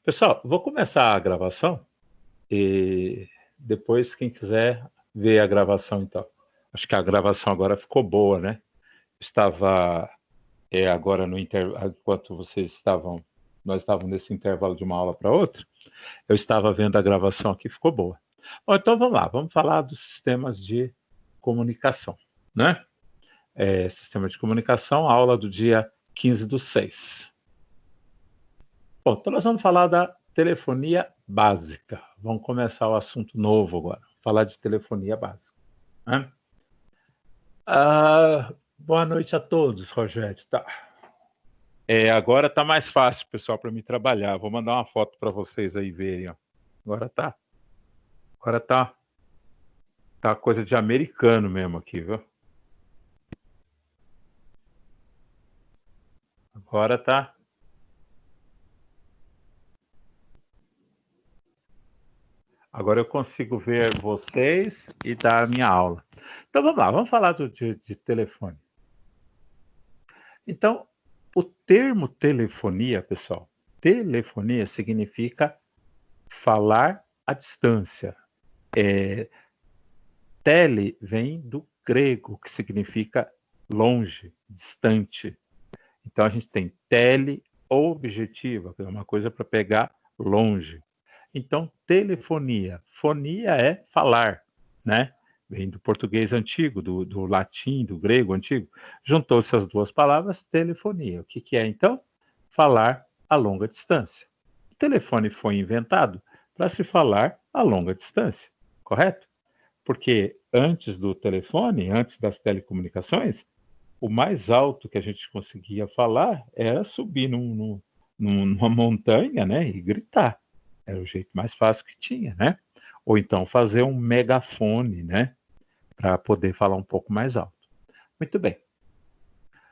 Pessoal, vou começar a gravação e depois quem quiser ver a gravação então. Acho que a gravação agora ficou boa, né? Estava agora no enquanto nós estávamos nesse intervalo de uma aula para outra, eu estava vendo a gravação aqui, ficou boa. Bom, então vamos lá, vamos falar dos sistemas de comunicação, né? Sistema de comunicação, aula do dia 15/6. Bom, então nós vamos falar da telefonia básica. Vamos começar o assunto novo agora. Falar de telefonia básica, né? Boa noite a todos, Rogério. Tá. Agora tá mais fácil, pessoal, para mim trabalhar. Vou mandar uma foto para vocês aí verem. Ó. Agora tá coisa de americano mesmo aqui, viu? Agora tá. Agora eu consigo ver vocês e dar a minha aula. Então vamos lá, vamos falar de telefone. Então, o termo telefonia, pessoal, telefonia significa falar à distância. Tele vem do grego, que significa longe, distante. Então a gente tem teleobjetiva, que é uma coisa para pegar longe. Então, telefonia. Fonia é falar, né? Vem do português antigo, do latim, do grego antigo. Juntou-se as duas palavras, telefonia. O que é, então? Falar a longa distância. O telefone foi inventado para se falar a longa distância, correto? Porque antes do telefone, antes das telecomunicações, o mais alto que a gente conseguia falar era subir numa montanha, né, e gritar. Era o jeito mais fácil que tinha, né? Ou então fazer um megafone, né, para poder falar um pouco mais alto. Muito bem.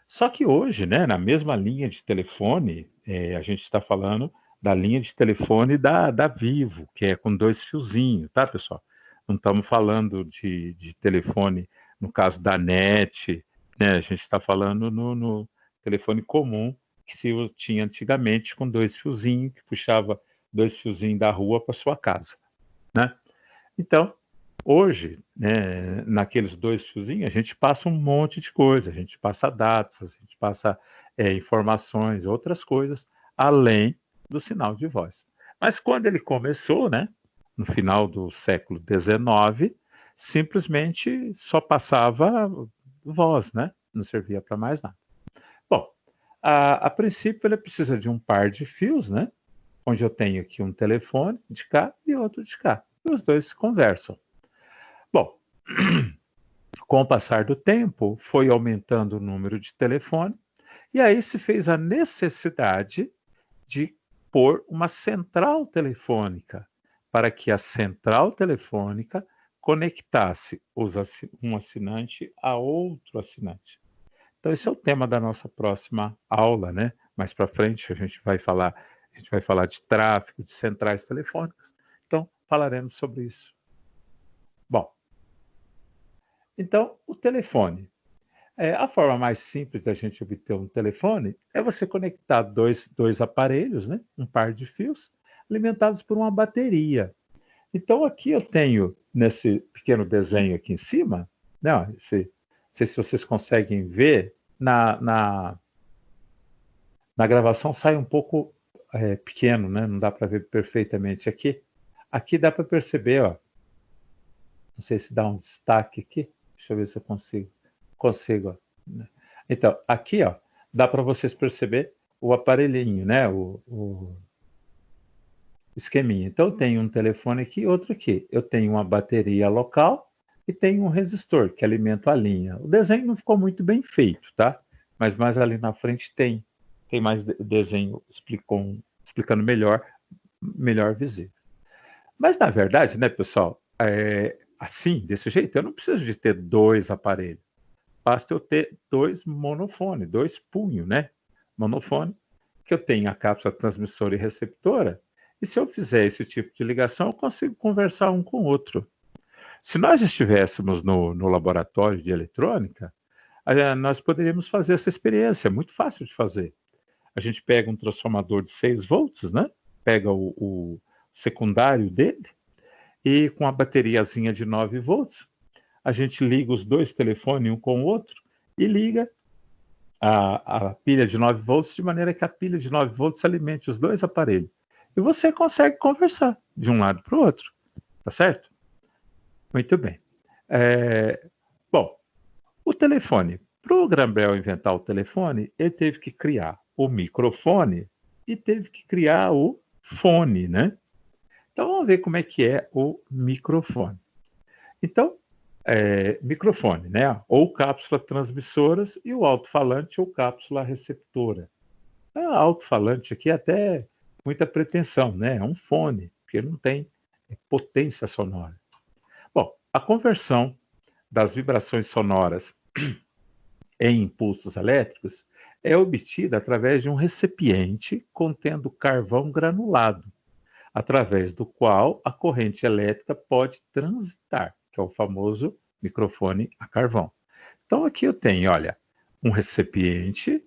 Só que hoje, né, na mesma linha de telefone, a gente está falando da linha de telefone da Vivo, que é com 2 fiozinhos, tá, pessoal? Não estamos falando de telefone, no caso da NET, né? A gente está falando no telefone comum que se tinha antigamente com 2 fiozinhos, que puxava 2 fiozinhos da rua para sua casa, né? Então, hoje, né, naqueles 2 fiozinhos, a gente passa um monte de coisa, a gente passa dados, a gente passa informações, outras coisas, além do sinal de voz. Mas quando ele começou, né, no final do século XIX, simplesmente só passava voz, né? Não servia para mais nada. Bom, a princípio ele precisa de um par de fios, né? Onde eu tenho aqui um telefone de cá e outro de cá. E os dois se conversam. Bom, com o passar do tempo, foi aumentando o número de telefone, e aí se fez a necessidade de pôr uma central telefônica, para que a central telefônica conectasse um assinante a outro assinante. Então, esse é o tema da nossa próxima aula, né? Mais para frente a gente vai falar de tráfego, de centrais telefônicas. Então, falaremos sobre isso. Bom, então, o telefone. A forma mais simples da gente obter um telefone é você conectar dois aparelhos, né? Um par de fios, alimentados por uma bateria. Então, aqui eu tenho, nesse pequeno desenho aqui em cima, não, não sei se vocês conseguem ver, na gravação sai um pouco pequeno, né? Não dá para ver perfeitamente aqui. Aqui dá para perceber, ó. Não sei se dá um destaque aqui. Deixa eu ver se eu consigo. Consigo, ó. Então, aqui, ó, dá para vocês perceber o aparelhinho, né? O esqueminha. Então, eu tenho um telefone aqui e outro aqui. Eu tenho uma bateria local e tenho um resistor que alimenta a linha. O desenho não ficou muito bem feito, tá? Mas mais ali na frente tem mais desenho explicando melhor visível. Mas, na verdade, né, pessoal, assim, desse jeito, eu não preciso de ter dois aparelhos. Basta eu ter dois monofones, dois punhos, né? Monofone, que eu tenho a cápsula transmissora e receptora, e se eu fizer esse tipo de ligação, eu consigo conversar um com o outro. Se nós estivéssemos no laboratório de eletrônica, nós poderíamos fazer essa experiência, é muito fácil de fazer. A gente pega um transformador de 6 volts, né? pega o secundário dele e com a bateriazinha de 9 volts, a gente liga os dois telefones um com o outro e liga a pilha de 9 volts de maneira que a pilha de 9 volts alimente os dois aparelhos. E você consegue conversar de um lado para o outro, tá certo? Muito bem. Bom, o telefone. Para o Graham Bell inventar o telefone, ele teve que criar o microfone e teve que criar o fone, né? Então vamos ver como é que é o microfone. Então, microfone, né? Ou cápsula transmissoras e o alto-falante ou cápsula receptora. Alto-falante aqui até muita pretensão, né? É um fone, porque não tem potência sonora. Bom, a conversão das vibrações sonoras em impulsos elétricos é obtida através de um recipiente contendo carvão granulado, através do qual a corrente elétrica pode transitar, que é o famoso microfone a carvão. Então aqui eu tenho, olha, um recipiente.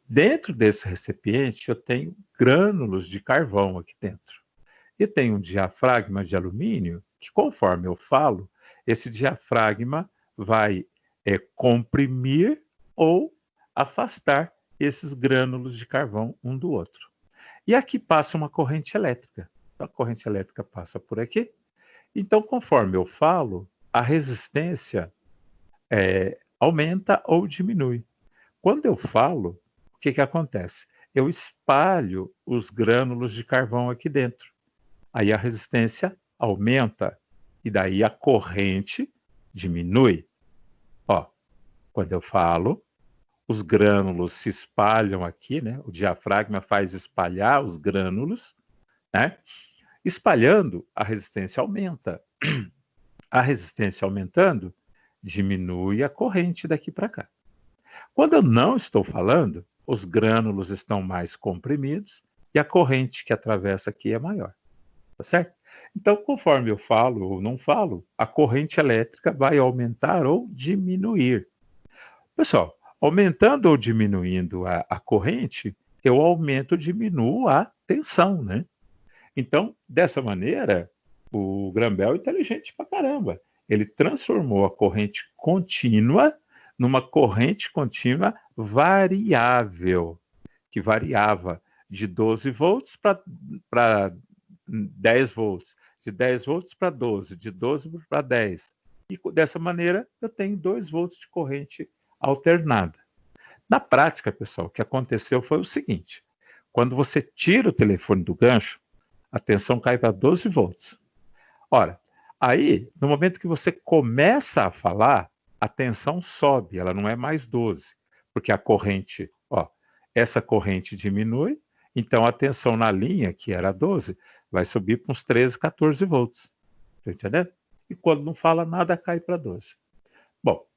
Dentro desse recipiente eu tenho grânulos de carvão aqui dentro. E tem um diafragma de alumínio que, conforme eu falo, esse diafragma vai comprimir ou afastar esses grânulos de carvão um do outro. E aqui passa uma corrente elétrica. A corrente elétrica passa por aqui. Então, conforme eu falo, a resistência aumenta ou diminui. Quando eu falo, o que acontece? Eu espalho os grânulos de carvão aqui dentro. Aí a resistência aumenta e daí a corrente diminui. Ó, quando eu falo, os grânulos se espalham aqui, né? O diafragma faz espalhar os grânulos, né? Espalhando, a resistência aumenta. A resistência aumentando, diminui a corrente daqui para cá. Quando eu não estou falando, os grânulos estão mais comprimidos e a corrente que atravessa aqui é maior. Tá certo? Então, conforme eu falo ou não falo, a corrente elétrica vai aumentar ou diminuir. Pessoal, aumentando ou diminuindo a corrente, eu aumento ou diminuo a tensão, né? Então, dessa maneira, o Graham Bell é inteligente pra caramba. Ele transformou a corrente contínua numa corrente contínua variável, que variava de 12 volts para 10 volts, de 10 volts para 12, de 12 para 10. E dessa maneira eu tenho 2 volts de corrente alternada. Na prática, pessoal, o que aconteceu foi o seguinte: quando você tira o telefone do gancho, a tensão cai para 12 volts. Ora, aí, no momento que você começa a falar, a tensão sobe, ela não é mais 12, porque a corrente, essa corrente diminui, então a tensão na linha, que era 12, vai subir para uns 13, 14 volts. Tá entendendo? E quando não fala nada, cai para 12. Bom,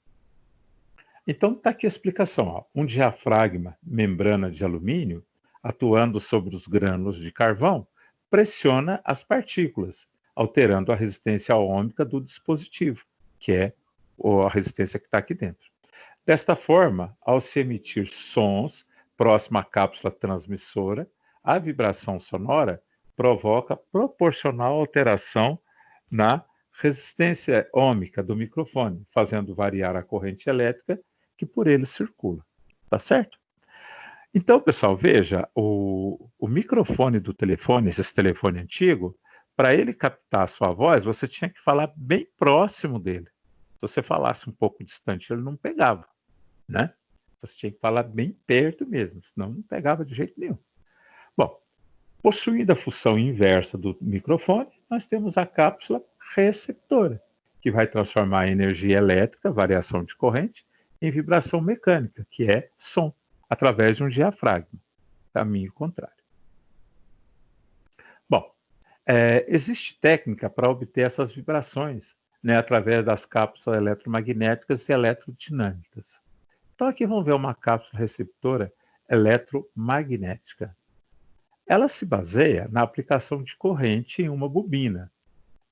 então está aqui a explicação. Ó. Um diafragma, membrana de alumínio, atuando sobre os grânulos de carvão, pressiona as partículas, alterando a resistência ohmmica do dispositivo, que é a resistência que está aqui dentro. Desta forma, ao se emitir sons próximo à cápsula transmissora, a vibração sonora provoca proporcional alteração na resistência ohmmica do microfone, fazendo variar a corrente elétrica que por ele circula. Tá certo? Então, pessoal, veja, o microfone do telefone, esse telefone antigo, para ele captar a sua voz, você tinha que falar bem próximo dele. Se você falasse um pouco distante, ele não pegava, né? Você tinha que falar bem perto mesmo, senão não pegava de jeito nenhum. Bom, possuindo a função inversa do microfone, nós temos a cápsula receptora, que vai transformar a energia elétrica, variação de corrente, em vibração mecânica, que é som, através de um diafragma, caminho contrário. Bom, existe técnica para obter essas vibrações, né, através das cápsulas eletromagnéticas e eletrodinâmicas. Então aqui vamos ver uma cápsula receptora eletromagnética. Ela se baseia na aplicação de corrente em uma bobina,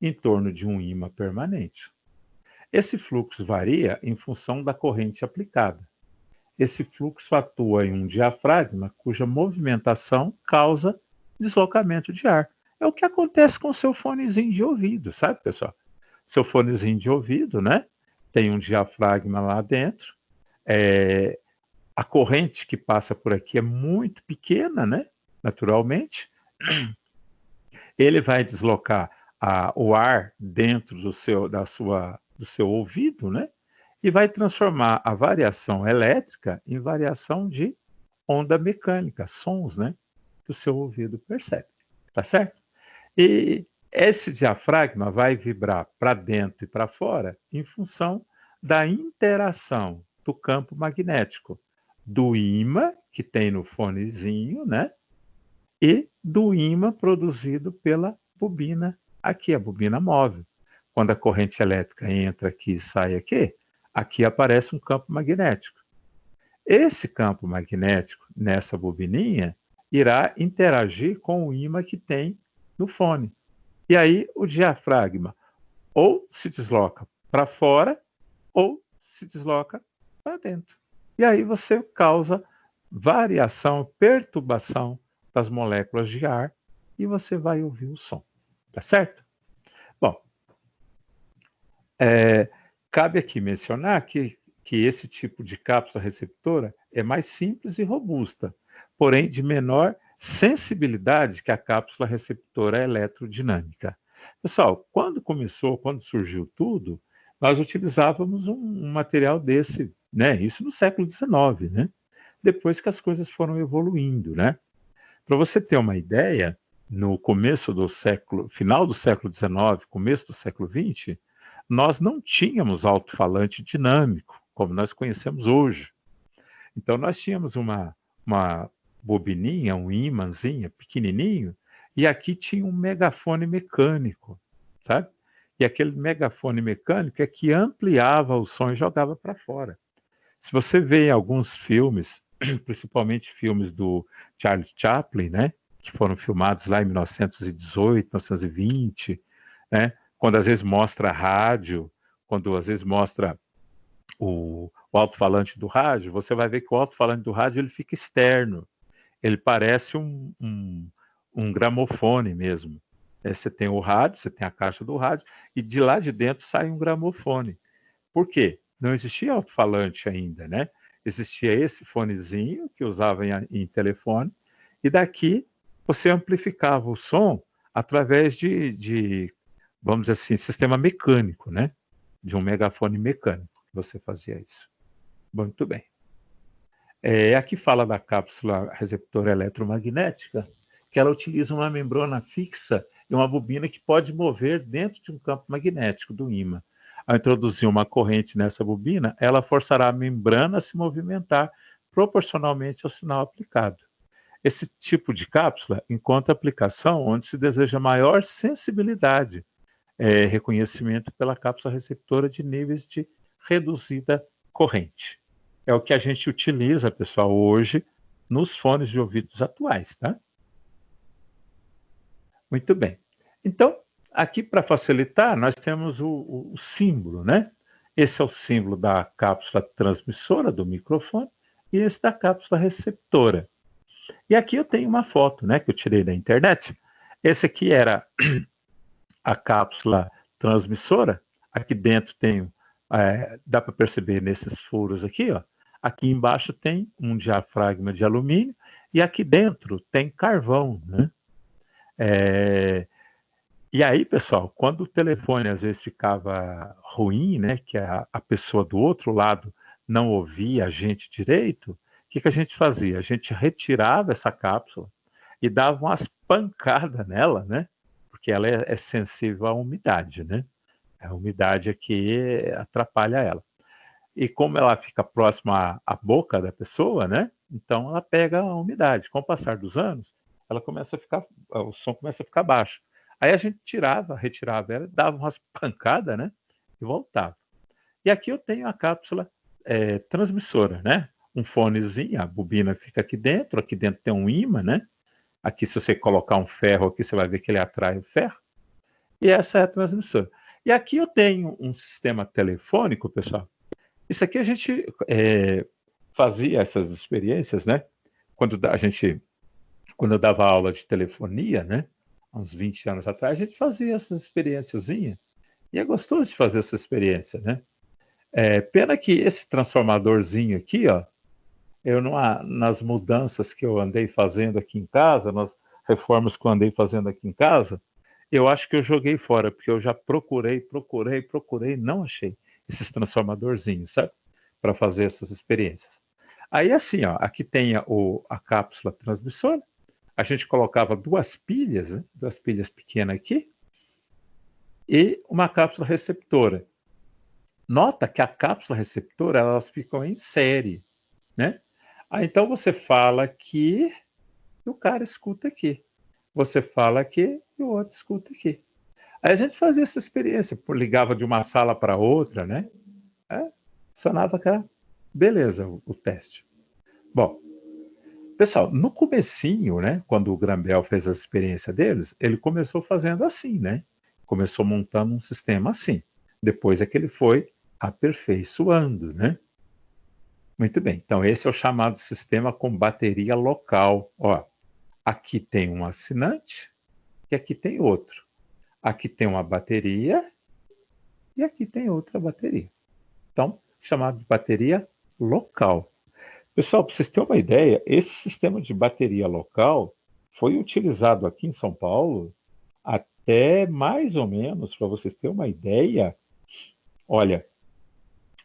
em torno de um ímã permanente. Esse fluxo varia em função da corrente aplicada. Esse fluxo atua em um diafragma cuja movimentação causa deslocamento de ar. É o que acontece com o seu fonezinho de ouvido, sabe, pessoal? Seu fonezinho de ouvido, né? Tem um diafragma lá dentro. A corrente que passa por aqui é muito pequena, né? Naturalmente. Ele vai deslocar o ar dentro do seu ouvido, né? E vai transformar a variação elétrica em variação de onda mecânica, sons, né? Que o seu ouvido percebe, tá certo? E esse diafragma vai vibrar para dentro e para fora em função da interação do campo magnético, do ímã que tem no fonezinho, né? E do ímã produzido pela bobina aqui, a bobina móvel. Quando a corrente elétrica entra aqui e sai aqui, aqui aparece um campo magnético. Esse campo magnético nessa bobininha irá interagir com o ímã que tem no fone. E aí o diafragma ou se desloca para fora ou se desloca para dentro. E aí você causa variação, perturbação das moléculas de ar e você vai ouvir o som. Tá certo? Bom, cabe aqui mencionar que esse tipo de cápsula receptora é mais simples e robusta, porém de menor sensibilidade que a cápsula receptora eletrodinâmica. Pessoal, quando surgiu tudo, nós utilizávamos um material desse, né? Isso no século XIX, né? Depois que as coisas foram evoluindo, né? Para você ter uma ideia, no final do século XIX, começo do século XX, nós não tínhamos alto-falante dinâmico, como nós conhecemos hoje. Então, nós tínhamos uma bobininha, um ímãzinho pequenininho, e aqui tinha um megafone mecânico, sabe? E aquele megafone mecânico é que ampliava o som e jogava para fora. Se você vê em alguns filmes, principalmente filmes do Charles Chaplin, né, que foram filmados lá em 1918, 1920, né, quando às vezes mostra a rádio, quando às vezes mostra o alto-falante do rádio, você vai ver que o alto-falante do rádio ele fica externo, ele parece um gramofone mesmo. Você tem o rádio, você tem a caixa do rádio, e de lá de dentro sai um gramofone. Por quê? Não existia alto-falante ainda, né? Existia esse fonezinho que usava em telefone, e daqui você amplificava o som através vamos dizer assim, sistema mecânico, né? De um megafone mecânico que você fazia isso. Muito bem. Aqui fala da cápsula receptora eletromagnética, que ela utiliza uma membrana fixa e uma bobina que pode mover dentro de um campo magnético do ímã. Ao introduzir uma corrente nessa bobina, ela forçará a membrana a se movimentar proporcionalmente ao sinal aplicado. Esse tipo de cápsula encontra aplicação onde se deseja maior sensibilidade, reconhecimento pela cápsula receptora de níveis de reduzida corrente. É o que a gente utiliza, pessoal, hoje nos fones de ouvidos atuais, tá? Muito bem. Então, aqui para facilitar, nós temos o símbolo, né? Esse é o símbolo da cápsula transmissora do microfone e esse da cápsula receptora. E aqui eu tenho uma foto, né, que eu tirei da internet. Esse aqui era a cápsula transmissora. Aqui dentro tem, dá para perceber nesses furos aqui, ó. Aqui embaixo tem um diafragma de alumínio e aqui dentro tem carvão, né? E aí, pessoal, quando o telefone às vezes ficava ruim, né, que a pessoa do outro lado não ouvia a gente direito, o que a gente fazia? A gente retirava essa cápsula e dava umas pancadas nela, né? Porque ela é sensível à umidade, né? A umidade aqui atrapalha ela. E como ela fica próxima à boca da pessoa, né? Então ela pega a umidade. Com o passar dos anos, o som começa a ficar baixo. Aí a gente retirava ela, dava umas pancadas, né? E voltava. E aqui eu tenho a cápsula transmissora, né? Um fonezinho, a bobina fica aqui dentro tem um ímã, né? Aqui, se você colocar um ferro aqui, você vai ver que ele atrai o ferro. E essa é a transmissora. E aqui eu tenho um sistema telefônico, pessoal. Isso aqui a gente fazia essas experiências, né? Quando quando eu dava aula de telefonia, né, há uns 20 anos atrás, a gente fazia essas experiênciazinhas. E é gostoso de fazer essa experiência, né? Pena que esse transformadorzinho aqui, ó, nas mudanças que eu andei fazendo aqui em casa, nas reformas que eu andei fazendo aqui em casa, eu acho que eu joguei fora, porque eu já procurei, não achei esses transformadorzinhos, sabe? Para fazer essas experiências. Aí assim, ó, aqui tem a cápsula transmissora, a gente colocava duas pilhas, né? Duas pilhas pequenas aqui, e uma cápsula receptora. Nota que a cápsula receptora, elas ficam em série, né? Então você fala aqui e o cara escuta aqui. Você fala aqui e o outro escuta aqui. Aí a gente fazia essa experiência, ligava de uma sala para outra, né? Funcionava cá. Beleza, o teste. Bom, pessoal, no comecinho, né, quando o Graham fez a experiência deles, ele começou fazendo assim, né? Começou montando um sistema assim. Depois é que ele foi aperfeiçoando, né? Muito bem. Então esse é o chamado sistema com bateria local. Ó, aqui tem um assinante e aqui tem outro. Aqui tem uma bateria e aqui tem outra bateria. Então, chamado de bateria local. Pessoal, para vocês terem uma ideia, esse sistema de bateria local foi utilizado aqui em São Paulo até mais ou menos, para vocês terem uma ideia, olha,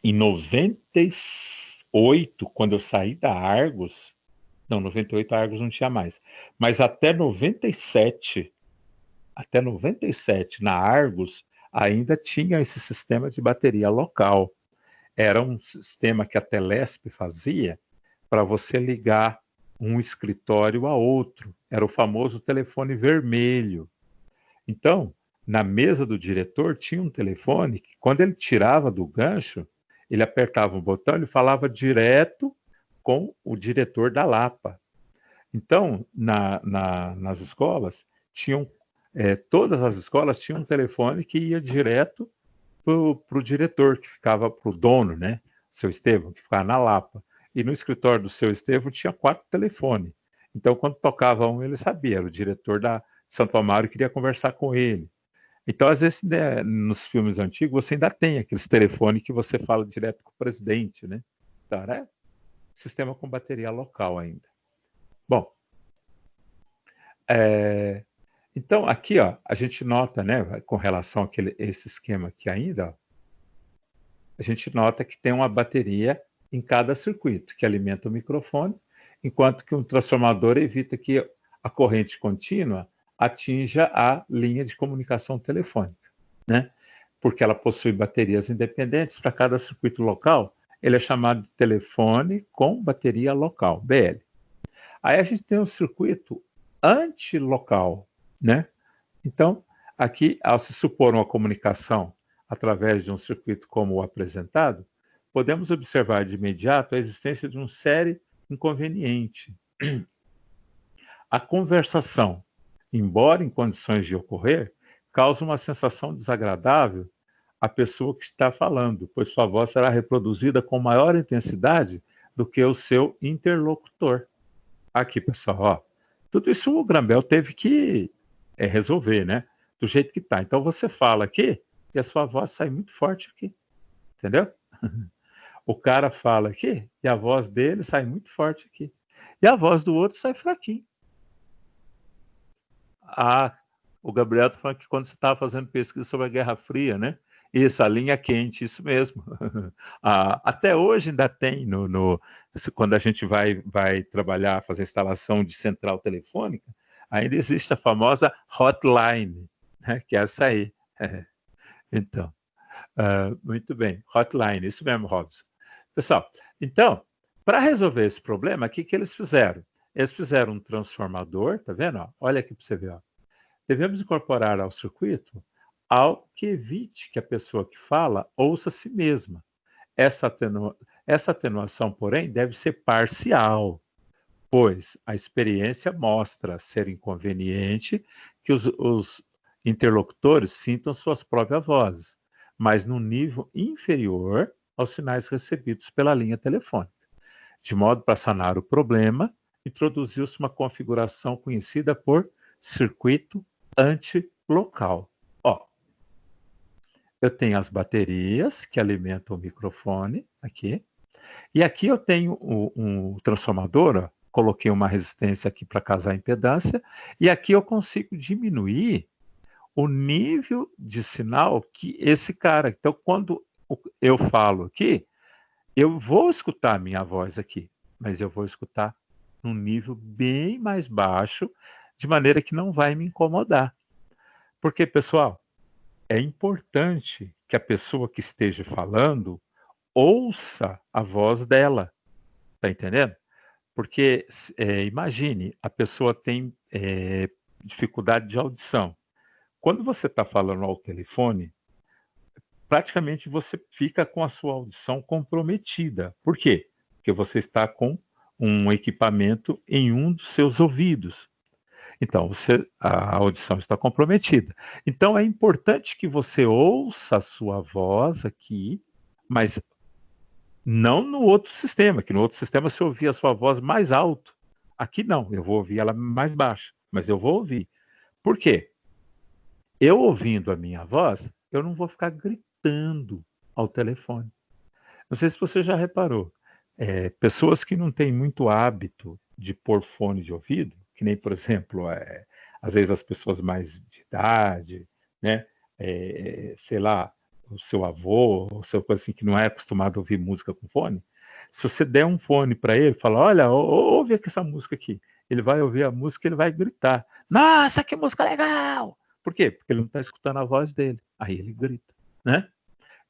em 98, quando eu saí da Argos, não, 98 a Argos não tinha mais, mas até 97, na Argos, ainda tinha esse sistema de bateria local. Era um sistema que a Telesp fazia para você ligar um escritório a outro. Era o famoso telefone vermelho. Então, na mesa do diretor tinha um telefone que, quando ele tirava do gancho, ele apertava um botão, ele falava direto com o diretor da Lapa. Então, nas escolas, todas as escolas tinham um telefone que ia direto para o diretor, que ficava para o dono, né? Seu Estevão, que ficava na Lapa. E no escritório do seu Estevão tinha 4 telefones. Então, quando tocava um, ele sabia, era o diretor da Santo Amaro e queria conversar com ele. Então, às vezes, né, nos filmes antigos, você ainda tem aqueles telefones que você fala direto com o presidente, né? Então, né? Sistema com bateria local ainda. Bom, então aqui, ó, a gente nota, né, com relação a esse esquema aqui ainda, ó, a gente nota que tem uma bateria em cada circuito que alimenta o microfone, enquanto que um transformador evita que a corrente contínua atinja a linha de comunicação telefônica, né? Porque ela possui baterias independentes para cada circuito local. Ele é chamado de telefone com bateria local, BL. Aí a gente tem um circuito antilocal, né? Então, aqui, ao se supor uma comunicação através de um circuito como o apresentado, podemos observar de imediato a existência de um sério inconveniente. A conversação, embora em condições de ocorrer, causa uma sensação desagradável à pessoa que está falando, pois sua voz será reproduzida com maior intensidade do que o seu interlocutor. Aqui, pessoal, ó, tudo isso o Graham teve que resolver, né? Do jeito que tá. Então você fala aqui e a sua voz sai muito forte aqui, entendeu? O cara fala aqui e a voz dele sai muito forte aqui. E a voz do outro sai fraquinho. O Gabriel está falando que quando você estava fazendo pesquisa sobre a Guerra Fria, né? Isso, a linha quente, isso mesmo. Até hoje ainda tem, quando a gente vai trabalhar, fazer instalação de central telefônica, ainda existe a famosa hotline, né? Que é essa aí. Então, muito bem, hotline, isso mesmo, Robson. Pessoal, então, para resolver esse problema, o que eles fizeram? Eles fizeram um transformador, tá vendo? Ó? Olha aqui para você ver. Ó. Devemos incorporar ao circuito algo que evite que a pessoa que fala ouça a si mesma. Essa atenuação, porém, deve ser parcial, pois a experiência mostra ser inconveniente que os interlocutores sintam suas próprias vozes, mas num nível inferior aos sinais recebidos pela linha telefônica, de modo para sanar o problema introduziu-se uma configuração conhecida por circuito antilocal. Ó, eu tenho as baterias que alimentam o microfone aqui, e aqui eu tenho um transformador, ó, coloquei uma resistência aqui para casar a impedância, e aqui eu consigo diminuir o nível de sinal que esse cara. Então, quando eu falo aqui, eu vou escutar a minha voz aqui, mas eu vou escutar num nível bem mais baixo, de maneira que não vai me incomodar. Porque, pessoal, é importante que a pessoa que esteja falando ouça a voz dela, tá entendendo? Porque, imagine, a pessoa tem dificuldade de audição. Quando você está falando ao telefone, praticamente você fica com a sua audição comprometida. Por quê? Porque você está com um equipamento em um dos seus ouvidos. Então, a audição está comprometida. Então, é importante que você ouça a sua voz aqui, mas não no outro sistema, que no outro sistema você ouvia a sua voz mais alto. Aqui não, eu vou ouvir ela mais baixa, mas eu vou ouvir. Por quê? Eu ouvindo a minha voz, eu não vou ficar gritando ao telefone. Não sei se você já reparou, pessoas que não têm muito hábito de pôr fone de ouvido, que nem, por exemplo, às vezes as pessoas mais de idade, né, sei lá, o seu avô, ou seu coisa assim, que não é acostumado a ouvir música com fone, se você der um fone para ele, fala, olha, ouve aqui essa música aqui, ele vai ouvir a música e ele vai gritar, nossa, que música legal! Por quê? Porque ele não está escutando a voz dele, aí ele grita, né?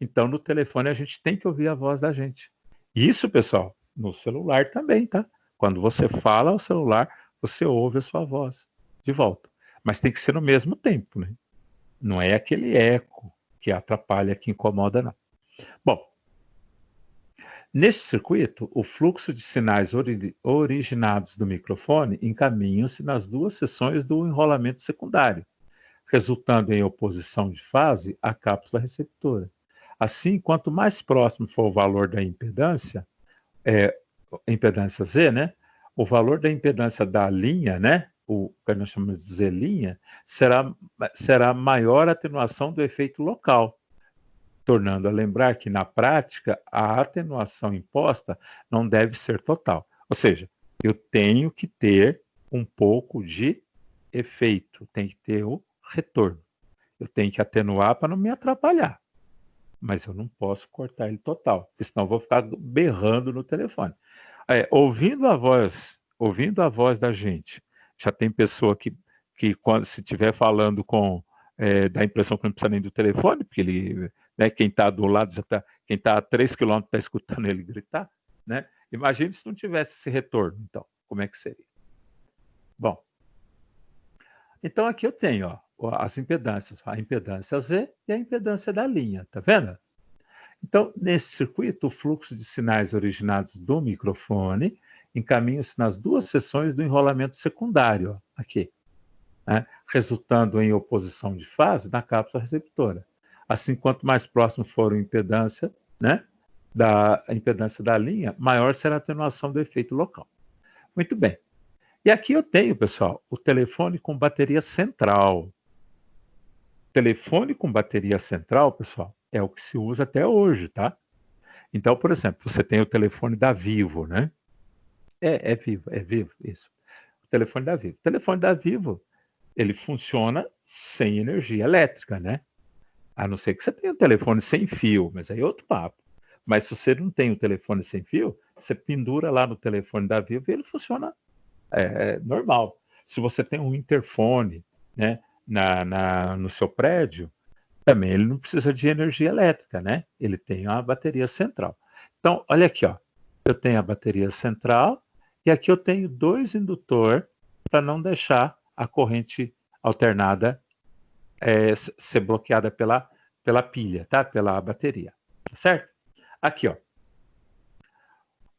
Então, no telefone, a gente tem que ouvir a voz da gente. Isso, pessoal, no celular também, tá? Quando você fala ao celular, você ouve a sua voz de volta. Mas tem que ser no mesmo tempo, né? Não é aquele eco que atrapalha, que incomoda, não. Bom, nesse circuito, o fluxo de sinais originados do microfone encaminham-se nas duas seções do enrolamento secundário, resultando em oposição de fase à cápsula receptora. Assim, quanto mais próximo for o valor da impedância, impedância Z, né? O valor da impedância da linha, né? O que nós chamamos de Z-linha, será maior a atenuação do efeito local, tornando a lembrar que, na prática, a atenuação imposta não deve ser total. Ou seja, eu tenho que ter um pouco de efeito, tem que ter o retorno. Eu tenho que atenuar para não me atrapalhar. Mas eu não posso cortar ele total, porque senão eu vou ficar berrando no telefone. Ouvindo a voz da gente, já tem pessoa que quando se estiver falando dá a impressão que não precisa nem do telefone, porque ele, né, quem está do lado já está, quem está a 3 quilômetros está escutando ele gritar, né? Imagine se não tivesse esse retorno, então, como é que seria? Bom, então aqui eu tenho, ó, as impedâncias, a impedância Z e a impedância da linha, tá vendo? Então, nesse circuito, o fluxo de sinais originados do microfone encaminham-se nas duas seções do enrolamento secundário, ó, aqui, né, resultando em oposição de fase na cápsula receptora. Assim, quanto mais próximo for a impedância, né, da impedância da linha, maior será a atenuação do efeito local. Muito bem. E aqui eu tenho, pessoal, o telefone com bateria central. Telefone com bateria central, pessoal, é o que se usa até hoje, tá? Então, por exemplo, você tem o telefone da Vivo, né? É Vivo, isso. O telefone da Vivo. O telefone da Vivo, ele funciona sem energia elétrica, né? A não ser que você tenha um telefone sem fio, mas aí é outro papo. Mas se você não tem o telefone sem fio, você pendura lá no telefone da Vivo e ele funciona normal. Se você tem um interfone, né, no seu prédio, também ele não precisa de energia elétrica, né? Ele tem uma bateria central. Então, olha aqui, ó. Eu tenho a bateria central e aqui eu tenho 2 indutores para não deixar a corrente alternada ser bloqueada pela pilha, tá? Pela bateria, tá certo? Aqui, ó.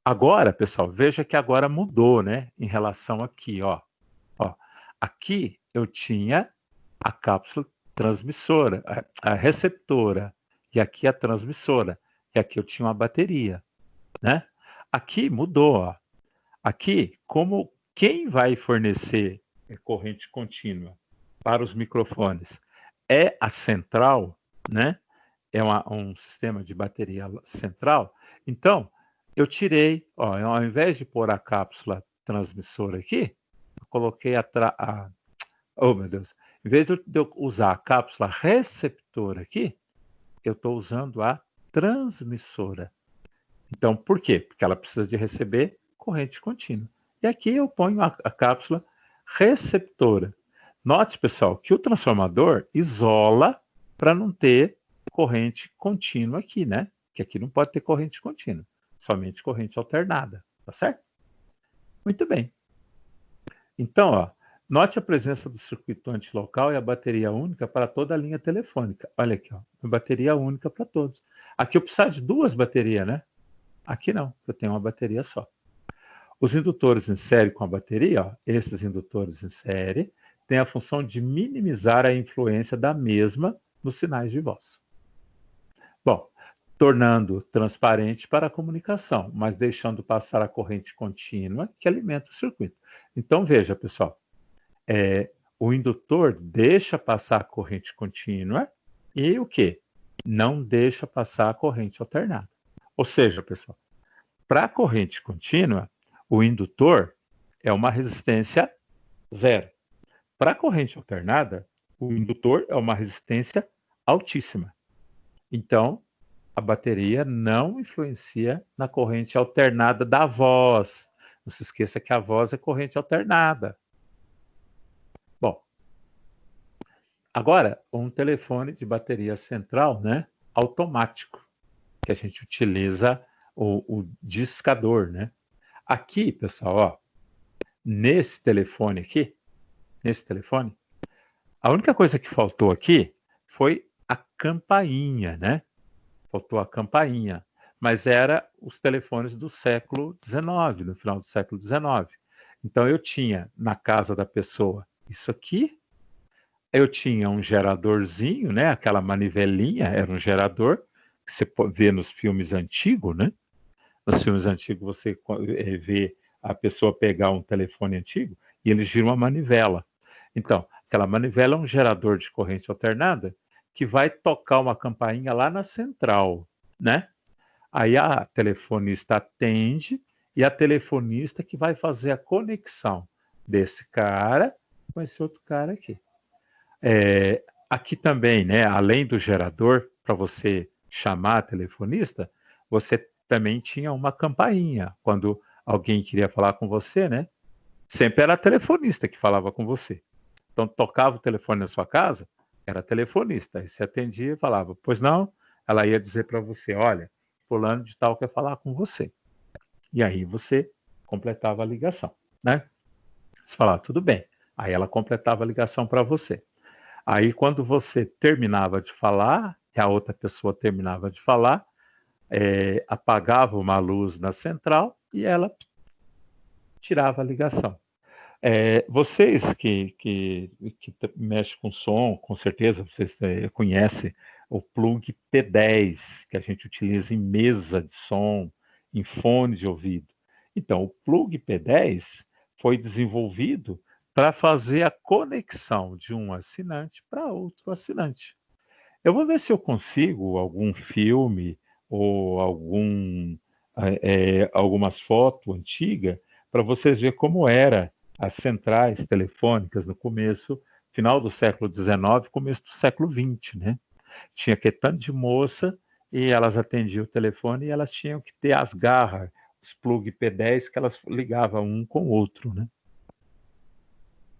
Agora, pessoal, veja que agora mudou, né? Em relação aqui, ó. Ó, aqui eu tinha a cápsula transmissora, a receptora, e aqui a transmissora, e aqui eu tinha uma bateria, né? Aqui mudou, ó. Aqui, como quem vai fornecer corrente contínua para os microfones é a central, né? É um sistema de bateria central. Então, eu tirei, ó, ao invés de pôr a cápsula transmissora aqui, eu coloquei oh, meu Deus. Em vez de eu usar a cápsula receptora aqui, eu estou usando a transmissora. Então, por quê? Porque ela precisa de receber corrente contínua. E aqui eu ponho a cápsula receptora. Note, pessoal, que o transformador isola para não ter corrente contínua aqui, né? Que aqui não pode ter corrente contínua, somente corrente alternada, tá certo? Muito bem. Então, ó, note a presença do circuito antilocal e a bateria única para toda a linha telefônica. Olha aqui, ó, uma bateria única para todos. Aqui eu preciso de duas baterias, né? Aqui não, eu tenho uma bateria só. Os indutores em série com a bateria, ó, esses indutores em série, têm a função de minimizar a influência da mesma nos sinais de voz. Bom, tornando transparente para a comunicação, mas deixando passar a corrente contínua que alimenta o circuito. Então, veja, pessoal, o indutor deixa passar a corrente contínua e o quê? Não deixa passar a corrente alternada. Ou seja, pessoal, para a corrente contínua, o indutor é uma resistência zero. Para a corrente alternada, o indutor é uma resistência altíssima. Então, a bateria não influencia na corrente alternada da voz. Não se esqueça que a voz é corrente alternada. Bom, agora, um telefone de bateria central, né, automático, que a gente utiliza o discador, né? Aqui, pessoal, ó, nesse telefone aqui, a única coisa que faltou aqui foi a campainha, né? Faltou a campainha, mas era os telefones do século XIX, no final do século XIX. Então eu tinha na casa da pessoa isso aqui, eu tinha um geradorzinho, né? Aquela manivelinha, era um gerador que você vê nos filmes antigos, né? Nos filmes antigos você vê a pessoa pegar um telefone antigo e eles giram uma manivela. Então, aquela manivela é um gerador de corrente alternada que vai tocar uma campainha lá na central, né? Aí a telefonista atende e a telefonista que vai fazer a conexão desse cara com esse outro cara aqui. Aqui também, né, além do gerador, para você chamar a telefonista, você também tinha uma campainha. Quando alguém queria falar com você, né? Sempre era a telefonista que falava com você. Então, tocava o telefone na sua casa, era a telefonista. Aí você atendia e falava, pois não? Ela ia dizer para você, olha, fulano de tal quer falar com você. E aí você completava a ligação, né? Você falava, tudo bem. Aí ela completava a ligação para você. Aí, quando você terminava de falar, e a outra pessoa terminava de falar, apagava uma luz na central e ela tirava a ligação. Vocês que mexem com som, com certeza vocês conhecem o plug P10, que a gente utiliza em mesa de som, em fone de ouvido. Então, o plug P10 foi desenvolvido para fazer a conexão de um assinante para outro assinante. Eu vou ver se eu consigo algum filme ou algumas fotos antigas para vocês verem como era as centrais telefônicas no começo, final do século XIX, começo do século XX, né? Tinha que tanto de moça e elas atendiam o telefone e elas tinham que ter as garras, os plug P10 que elas ligavam um com o outro, né?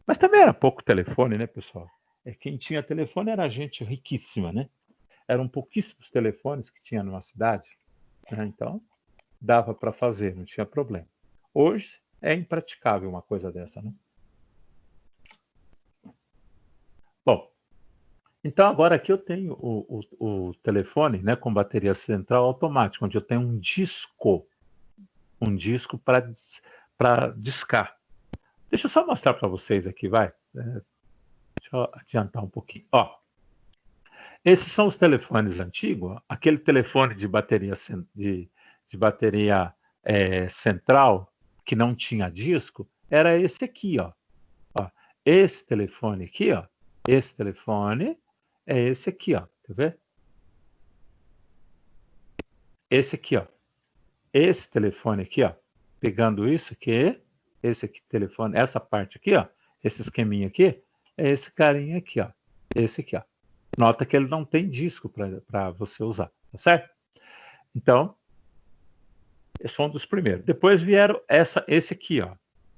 Mas também era pouco telefone, né, pessoal? Quem tinha telefone era gente riquíssima, né? Eram pouquíssimos telefones que tinha numa cidade, né? Então dava para fazer, não tinha problema. Hoje é impraticável uma coisa dessa, né? Bom, então agora aqui eu tenho o telefone, né, com bateria central automática, onde eu tenho um disco para discar. Deixa eu só mostrar para vocês aqui, vai. Deixa eu adiantar um pouquinho. Ó, esses são os telefones antigos. Ó. Aquele telefone de bateria central que não tinha disco, era esse aqui, ó. Ó, esse telefone aqui, ó. Esse telefone é esse aqui, ó. Quer ver? Esse aqui, ó. Esse telefone aqui, ó. Pegando isso aqui, esse aqui telefone, essa parte aqui, ó. Esse esqueminha aqui, é esse carinha aqui, ó. Esse aqui, ó. Nota que ele não tem disco para você usar, tá certo? Então, esse foi um dos primeiros. Depois vieram esse aqui, ó.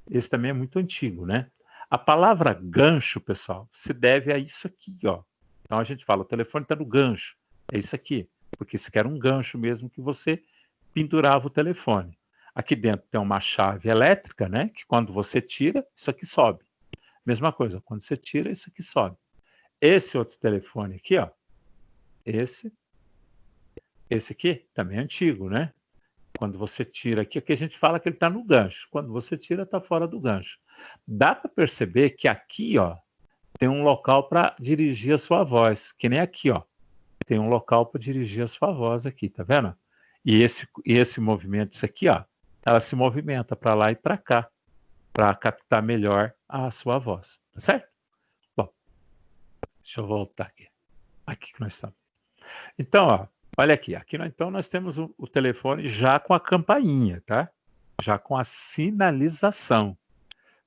Esse também é muito antigo, né? A palavra gancho, pessoal, se deve a isso aqui, ó. Então a gente fala, o telefone está no gancho. É isso aqui. Porque isso aqui era um gancho mesmo que você pendurava o telefone. Aqui dentro tem uma chave elétrica, né? Que quando você tira, isso aqui sobe. Mesma coisa, quando você tira, isso aqui sobe. Esse outro telefone aqui, ó. Esse aqui também é antigo, né? Quando você tira aqui a gente fala que ele está no gancho. Quando você tira, está fora do gancho. Dá para perceber que aqui, ó, tem um local para dirigir a sua voz, que nem aqui, ó. Tem um local para dirigir a sua voz aqui, tá vendo? E esse movimento, isso aqui, ó, ela se movimenta para lá e para cá, para captar melhor a sua voz, tá certo? Bom, deixa eu voltar aqui. Aqui que nós estamos. Então, ó, olha aqui. Aqui então nós temos o telefone já com a campainha, tá? Já com a sinalização.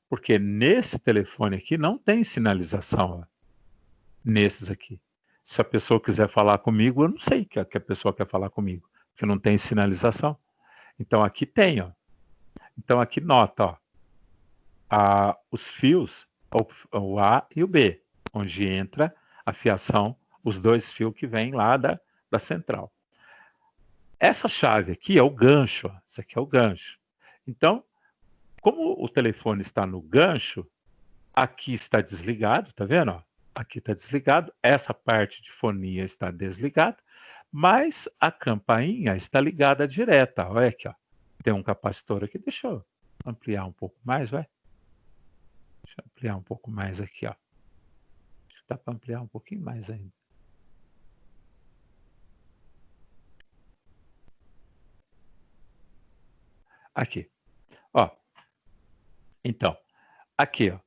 Porque nesse telefone aqui não tem sinalização, ó. Nesses aqui. Se a pessoa quiser falar comigo, eu não sei que a pessoa quer falar comigo, porque não tem sinalização. Então aqui tem, ó. Então aqui nota, ó, os fios, o A e o B, onde entra a fiação, os dois fios que vêm lá da central. Essa chave aqui é o gancho, ó. Isso aqui é o gancho. Então, como o telefone está no gancho, aqui está desligado, tá vendo? Ó? Aqui está desligado, essa parte de fonia está desligada, mas a campainha está ligada direta. Olha aqui, ó. Tem um capacitor aqui, deixa eu ampliar um pouco mais, vai. Deixa eu ampliar um pouco mais aqui, ó. Acho que dá para ampliar um pouquinho mais ainda. Aqui, ó. Então, aqui, ó.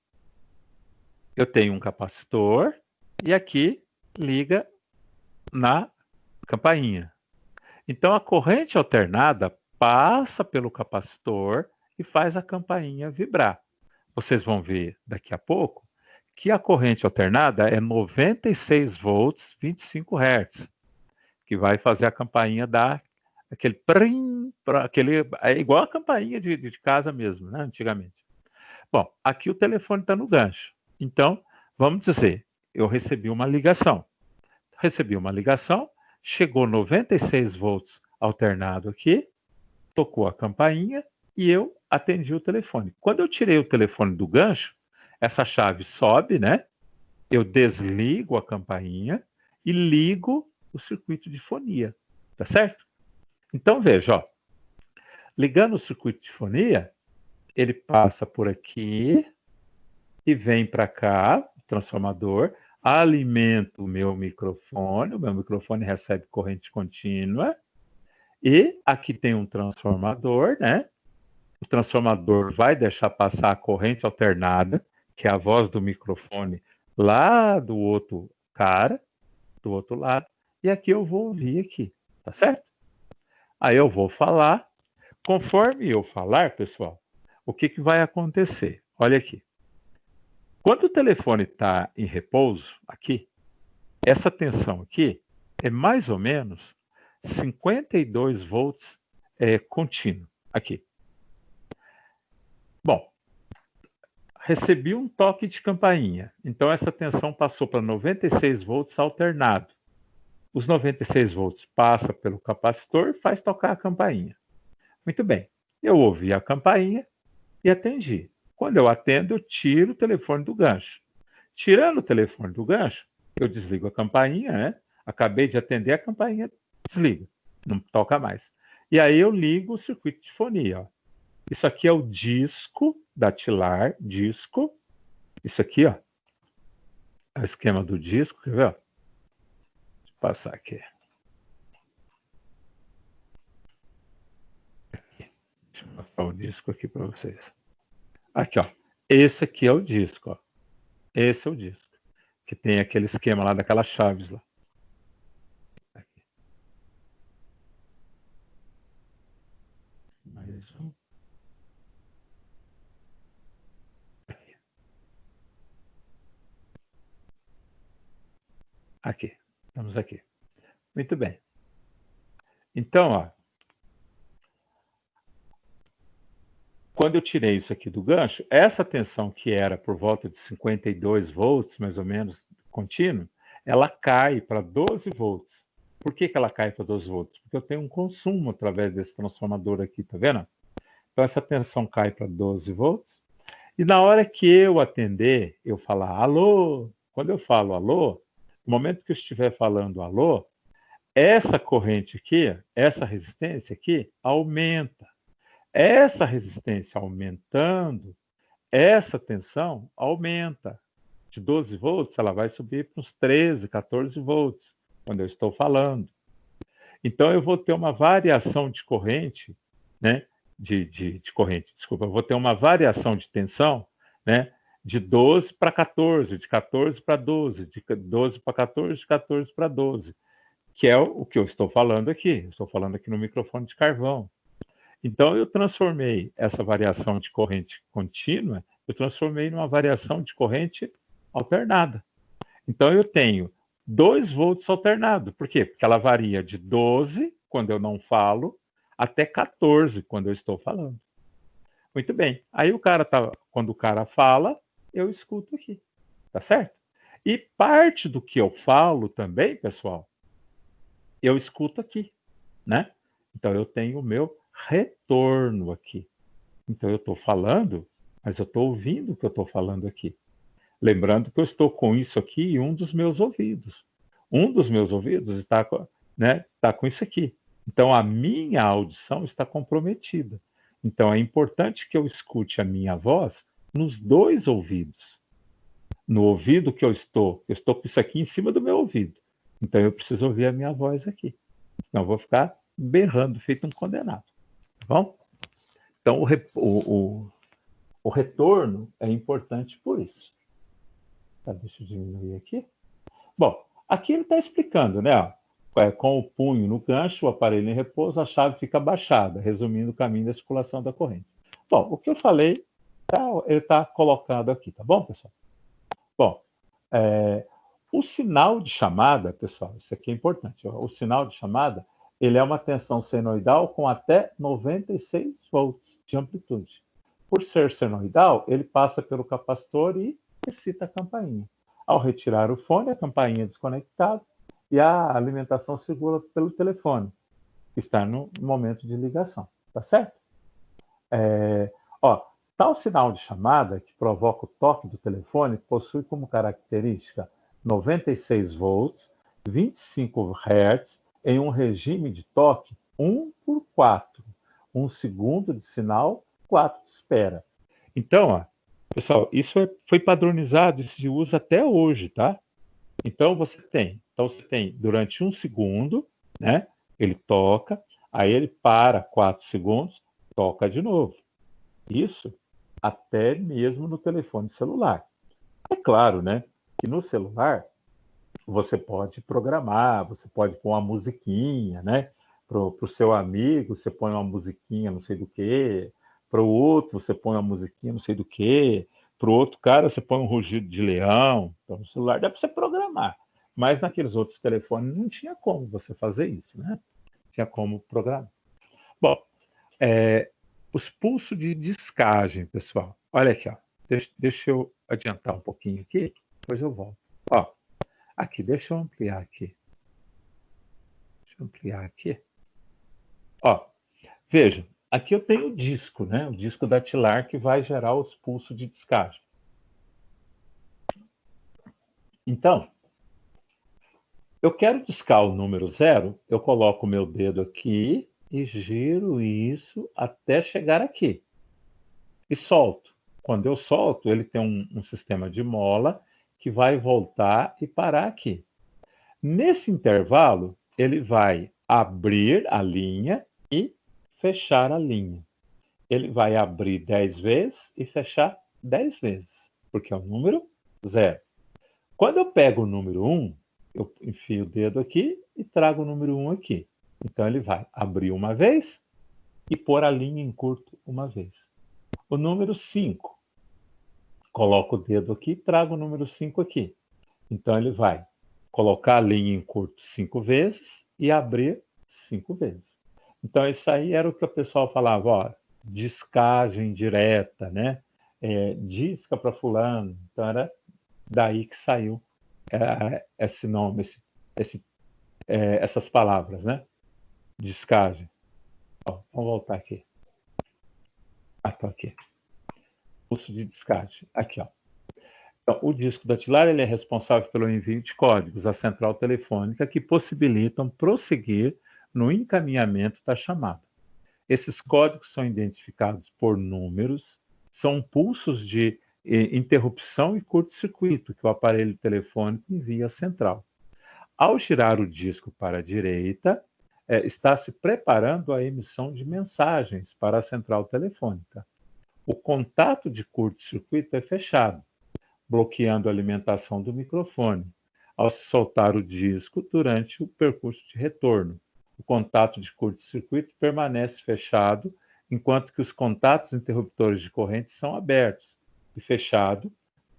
Eu tenho um capacitor e aqui liga na campainha. Então a corrente alternada passa pelo capacitor e faz a campainha vibrar. Vocês vão ver daqui a pouco que a corrente alternada é 96 volts, 25 Hz, que vai fazer a campainha dar aquele prim, é igual a campainha de casa mesmo, né, antigamente. Bom, aqui o telefone está no gancho. Então, vamos dizer, eu recebi uma ligação. Chegou 96 volts alternado aqui, tocou a campainha e eu atendi o telefone. Quando eu tirei o telefone do gancho, essa chave sobe, né? Eu desligo a campainha e ligo o circuito de fonia, tá certo? Então veja, ó, ligando o circuito de fonia, ele passa por aqui e vem para cá, o transformador, alimenta o meu microfone recebe corrente contínua, e aqui tem um transformador, né? O transformador vai deixar passar a corrente alternada, que é a voz do microfone lá do outro cara, do outro lado, e aqui eu vou ouvir aqui, tá certo? Aí eu vou falar, conforme eu falar, pessoal, o que vai acontecer? Olha aqui. Quando o telefone está em repouso, aqui, essa tensão aqui é mais ou menos 52 volts contínuo, aqui. Bom, recebi um toque de campainha, então essa tensão passou para 96 volts alternado. Os 96 volts passa pelo capacitor e faz tocar a campainha. Muito bem, eu ouvi a campainha e atendi. Quando eu atendo, eu tiro o telefone do gancho. Tirando o telefone do gancho, eu desligo a campainha, né? Acabei de atender, a campainha desliga, não toca mais. E aí eu ligo o circuito de fonia, ó. Isso aqui é o disco da Tilar, disco. Isso aqui, ó, é o esquema do disco, quer ver? Ó? Deixa eu passar aqui. Deixa eu passar o disco aqui para vocês. Aqui, ó. Esse aqui é o disco, ó. Esse é o disco. Que tem aquele esquema lá daquelas chaves lá. Aqui. Mais um. Aqui. Aqui. Estamos aqui. Muito bem. Então, ó. Quando eu tirei isso aqui do gancho, essa tensão que era por volta de 52 volts, mais ou menos, contínuo, ela cai para 12 volts. Por que, que ela cai para 12 volts? Porque eu tenho um consumo através desse transformador aqui, tá vendo? Então essa tensão cai para 12 volts. E na hora que eu atender, eu falar alô, quando eu falo alô, no momento que eu estiver falando alô, essa corrente aqui, essa resistência aqui, aumenta. Essa resistência aumentando, essa tensão aumenta. De 12 volts, ela vai subir para uns 13, 14 volts, quando eu estou falando. Então, eu vou ter uma variação de corrente, né? De corrente, desculpa, eu vou ter uma variação de tensão, né? De 12 para 14, de 14 para 12, de 12 para 14, de 14 para 12, que é o que eu estou falando aqui. Eu estou falando aqui no microfone de carvão. Então, eu transformei essa variação de corrente contínua, eu transformei numa variação de corrente alternada. Então, eu tenho 2 volts alternado. Por quê? Porque ela varia de 12, quando eu não falo, até 14, quando eu estou falando. Muito bem. Aí quando o cara fala, eu escuto aqui. Tá certo? E parte do que eu falo também, pessoal, eu escuto aqui, né? Então eu tenho o meu retorno aqui. Então eu estou falando, mas eu estou ouvindo o que eu estou falando aqui. Lembrando que eu estou com isso aqui em um dos meus ouvidos. Um dos meus ouvidos está com isso aqui. Então a minha audição está comprometida. Então é importante que eu escute a minha voz nos dois ouvidos. No ouvido que eu estou com isso aqui em cima do meu ouvido. Então eu preciso ouvir a minha voz aqui. Senão eu vou ficar berrando, feito um condenado. Tá bom? Então o retorno é importante por isso. Tá, deixa eu diminuir aqui. Bom, aqui ele está explicando, né? Ó, com o punho no gancho, o aparelho em repouso, a chave fica baixada, resumindo o caminho da circulação da corrente. Bom, o que eu falei, ele está colocado aqui, tá bom, pessoal? Bom, o sinal de chamada, pessoal, isso aqui é importante. Ó, o sinal de chamada, ele é uma tensão senoidal com até 96 volts de amplitude. Por ser senoidal, ele passa pelo capacitor e excita a campainha. Ao retirar o fone, a campainha é desconectada e a alimentação segura pelo telefone, que está no momento de ligação. Tá certo? Tal sinal de chamada, que provoca o toque do telefone, possui como característica 96 volts, 25 Hz, em um regime de toque 1 por 4. 1 segundo de sinal, 4 de espera. Então, ó, pessoal, isso foi padronizado e se usa até hoje, tá? Então você tem durante 1 segundo, né? Ele toca, aí ele para 4 segundos, toca de novo. Isso até mesmo no telefone celular. É claro, né? Que no celular você pode programar, você pode pôr uma musiquinha, né? Para o seu amigo, você põe uma musiquinha não sei do que. Para o outro, você põe uma musiquinha não sei do que. Para o outro cara, você põe um rugido de leão. Então, no celular dá para você programar. Mas naqueles outros telefones não tinha como você fazer isso, né? Tinha como programar. Bom, os pulsos de descagem, pessoal. Olha aqui, ó. Deixa eu adiantar um pouquinho aqui, depois eu volto. Ó, aqui, deixa eu ampliar aqui. Deixa eu ampliar aqui. Ó, veja, aqui eu tenho o disco, né? O disco datilar que vai gerar os pulsos de descagem. Então, eu quero discar o número 0, eu coloco o meu dedo aqui e giro isso até chegar aqui. E solto. Quando eu solto, ele tem um sistema de mola que vai voltar e parar aqui. Nesse intervalo, ele vai abrir a linha e fechar a linha. ele vai abrir 10 vezes e fechar 10 vezes, porque é o número 0. Quando eu pego o número 1, eu enfio o dedo aqui e trago o número 1 aqui. Então ele vai abrir uma vez e pôr a linha em curto uma vez. O número 5, coloco o dedo aqui e trago o número 5 aqui. Então ele vai colocar a linha em curto 5 vezes e abrir 5 vezes. Então isso aí era o que o pessoal falava, ó, discagem direta, né? Disca para fulano. Então era daí que saiu esse nome, essas palavras, né? Discagem. Ó, vamos voltar aqui. Tô aqui. Pulso de descarte. Aqui, ó. Então, o disco datilar ele é responsável pelo envio de códigos à central telefônica que possibilitam prosseguir no encaminhamento da chamada. Esses códigos são identificados por números, são pulsos de interrupção e curto-circuito que o aparelho telefônico envia à central. Ao girar o disco para a direita, está se preparando a emissão de mensagens para a central telefônica. O contato de curto-circuito é fechado, bloqueando a alimentação do microfone, ao se soltar o disco durante o percurso de retorno. O contato de curto-circuito permanece fechado, enquanto que os contatos interruptores de corrente são abertos e fechados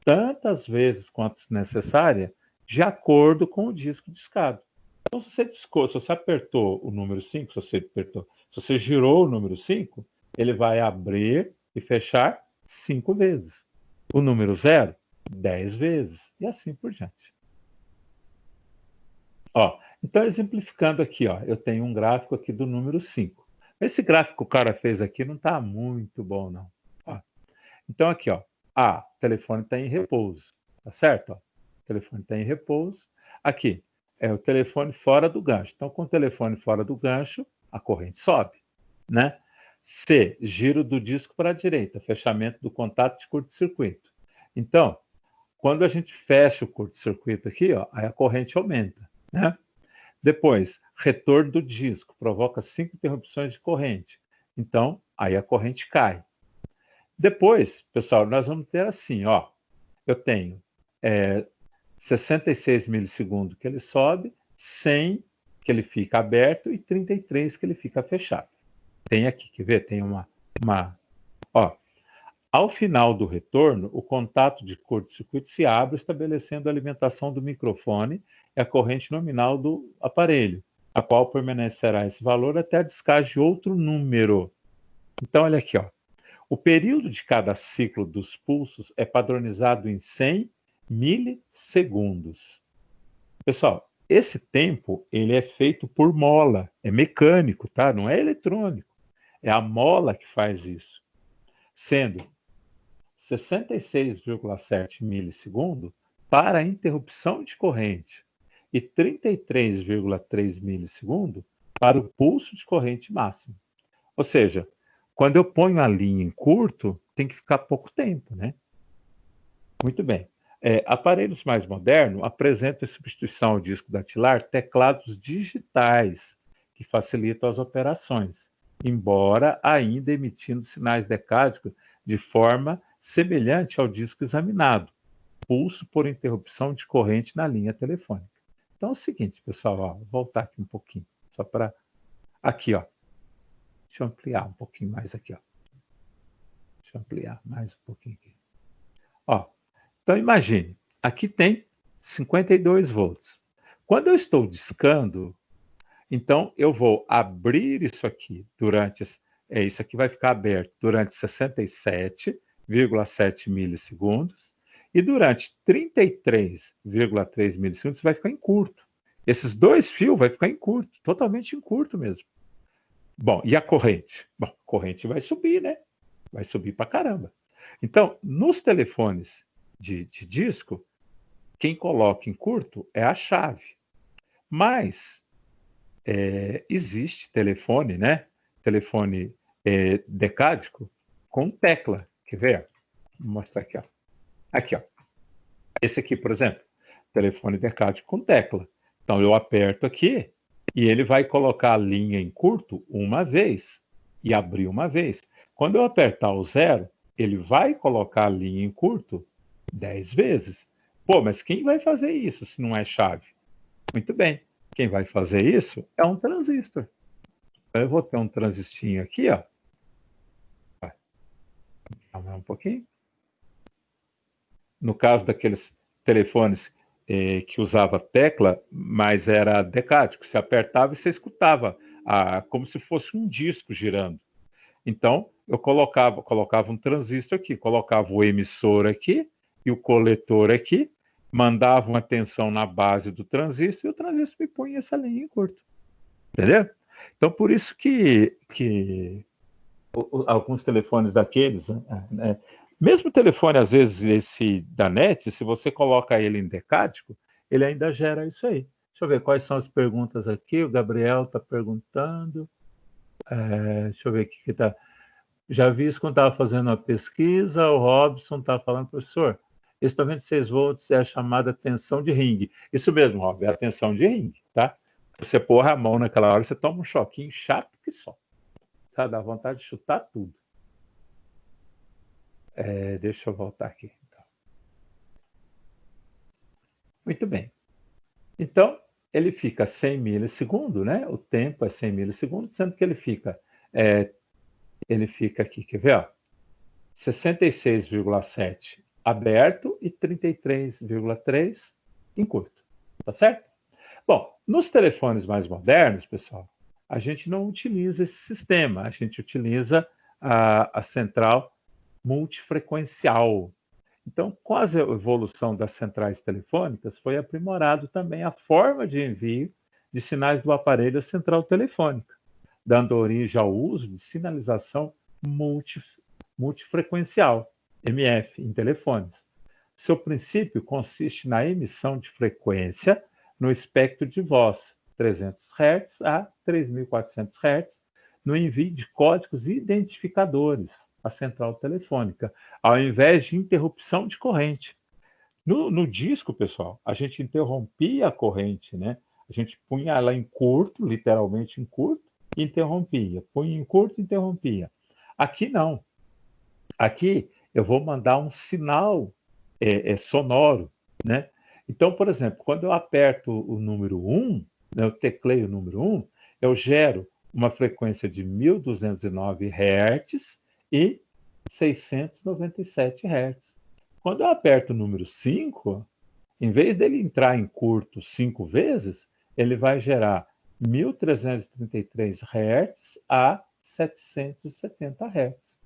tantas vezes quanto necessária, de acordo com o disco discado. Então, se você apertou o número 5, se você girou o número 5, ele vai abrir e fechar 5 vezes. O número 0, 10 vezes, e assim por diante. Ó, então, exemplificando aqui, ó, eu tenho um gráfico aqui do número 5. Esse gráfico que o cara fez aqui não está muito bom, não. Ó, então, aqui, ó, o telefone está em repouso, tá certo? Ó, o telefone está em repouso. Aqui, é o telefone fora do gancho. Então, com o telefone fora do gancho, a corrente sobe, né? C, giro do disco para a direita, fechamento do contato de curto-circuito. Então, quando a gente fecha o curto-circuito aqui, ó, aí a corrente aumenta, né? Depois, retorno do disco, provoca 5 interrupções de corrente. Então, aí a corrente cai. Depois, pessoal, nós vamos ter assim, ó, eu tenho 66 milissegundos que ele sobe, 100 que ele fica aberto e 33 que ele fica fechado. Tem aqui, quer ver? Tem ó, ao final do retorno, o contato de curto-circuito se abre, estabelecendo a alimentação do microfone e a corrente nominal do aparelho, a qual permanecerá esse valor até a descagem de outro número. Então, olha aqui, ó. O período de cada ciclo dos pulsos é padronizado em 100 milissegundos. Pessoal, esse tempo ele é feito por mola, é mecânico, tá? Não é eletrônico. É a mola que faz isso. Sendo 66,7 milissegundos para a interrupção de corrente e 33,3 milissegundos para o pulso de corrente máximo. Ou seja, quando eu ponho a linha em curto, tem que ficar pouco tempo, né? Muito bem. Aparelhos mais modernos apresentam, em substituição ao disco datilar, teclados digitais que facilitam as operações, embora ainda emitindo sinais decádicos de forma semelhante ao disco examinado, pulso por interrupção de corrente na linha telefônica. Então é o seguinte, pessoal, ó, vou voltar aqui um pouquinho, só para... Aqui, ó. Deixa eu ampliar um pouquinho mais aqui, ó. Deixa eu ampliar mais um pouquinho aqui. Ó, então imagine, aqui tem 52 volts. Quando eu estou discando, então eu vou abrir isso aqui durante... isso aqui vai ficar aberto durante 67,7 milissegundos e durante 33,3 milissegundos vai ficar em curto. Esses dois fios vai ficar em curto, totalmente em curto mesmo. Bom, e a corrente? Bom, a corrente vai subir, né? Vai subir pra caramba. Então, nos telefones de disco, quem coloca em curto é a chave. Mas existe telefone, né? Telefone decádico com tecla. Quer ver? Vou mostrar aqui, ó. Aqui, ó. Esse aqui, por exemplo, telefone decádico com tecla. Então, eu aperto aqui e ele vai colocar a linha em curto uma vez e abrir uma vez. Quando eu apertar o 0, ele vai colocar a linha em curto 10 vezes. Pô, mas quem vai fazer isso se não é chave? Muito bem. Quem vai fazer isso é um transistor. Então, eu vou ter um transistinho aqui, ó. Calma um pouquinho. No caso daqueles telefones que usava tecla, mas era decádico. Você apertava e você escutava como se fosse um disco girando. Então, eu colocava um transistor aqui, colocava o emissor aqui e o coletor aqui, mandava uma tensão na base do transistor e o transistor me punha essa linha em curto. Entendeu? Então, por isso que alguns telefones daqueles, né, mesmo o telefone, às vezes, esse da NET, se você coloca ele em decádico, ele ainda gera isso aí. Deixa eu ver quais são as perguntas aqui. O Gabriel está perguntando. Deixa eu ver o que está. Já vi isso quando estava fazendo uma pesquisa. O Robson está falando, professor, esse 96 volts é a chamada tensão de ringue. Isso mesmo, Rob, é a tensão de ringue, tá? Você porra a mão naquela hora, você toma um choquinho chato que só. Sabe? Dá vontade de chutar tudo. Deixa eu voltar aqui. Então. Muito bem. Então, ele fica 100 milissegundos, né? O tempo é 100 milissegundos, sendo que ele fica aqui, quer ver? Ó, 66,7 aberto e 33,3 em curto. Tá certo? Bom, nos telefones mais modernos, pessoal, a gente não utiliza esse sistema. A gente utiliza a central multifrequencial. Então, com a evolução das centrais telefônicas, foi aprimorado também a forma de envio de sinais do aparelho à central telefônica, dando origem ao uso de sinalização multifrequencial, MF, em telefones. Seu princípio consiste na emissão de frequência no espectro de voz, 300 Hz a 3.400 Hz, no envio de códigos identificadores à central telefônica, ao invés de interrupção de corrente. No disco, pessoal, a gente interrompia a corrente, né? A gente punha ela em curto, literalmente em curto, e interrompia. Punha em curto e interrompia. Aqui não. Aqui eu vou mandar um sinal sonoro, né? Então, por exemplo, quando eu aperto o número 1, né, eu tecleio o número 1, eu gero uma frequência de 1.209 Hz e 697 Hz. Quando eu aperto o número 5, em vez dele entrar em curto 5 vezes, ele vai gerar 1.333 Hz a 770 Hz.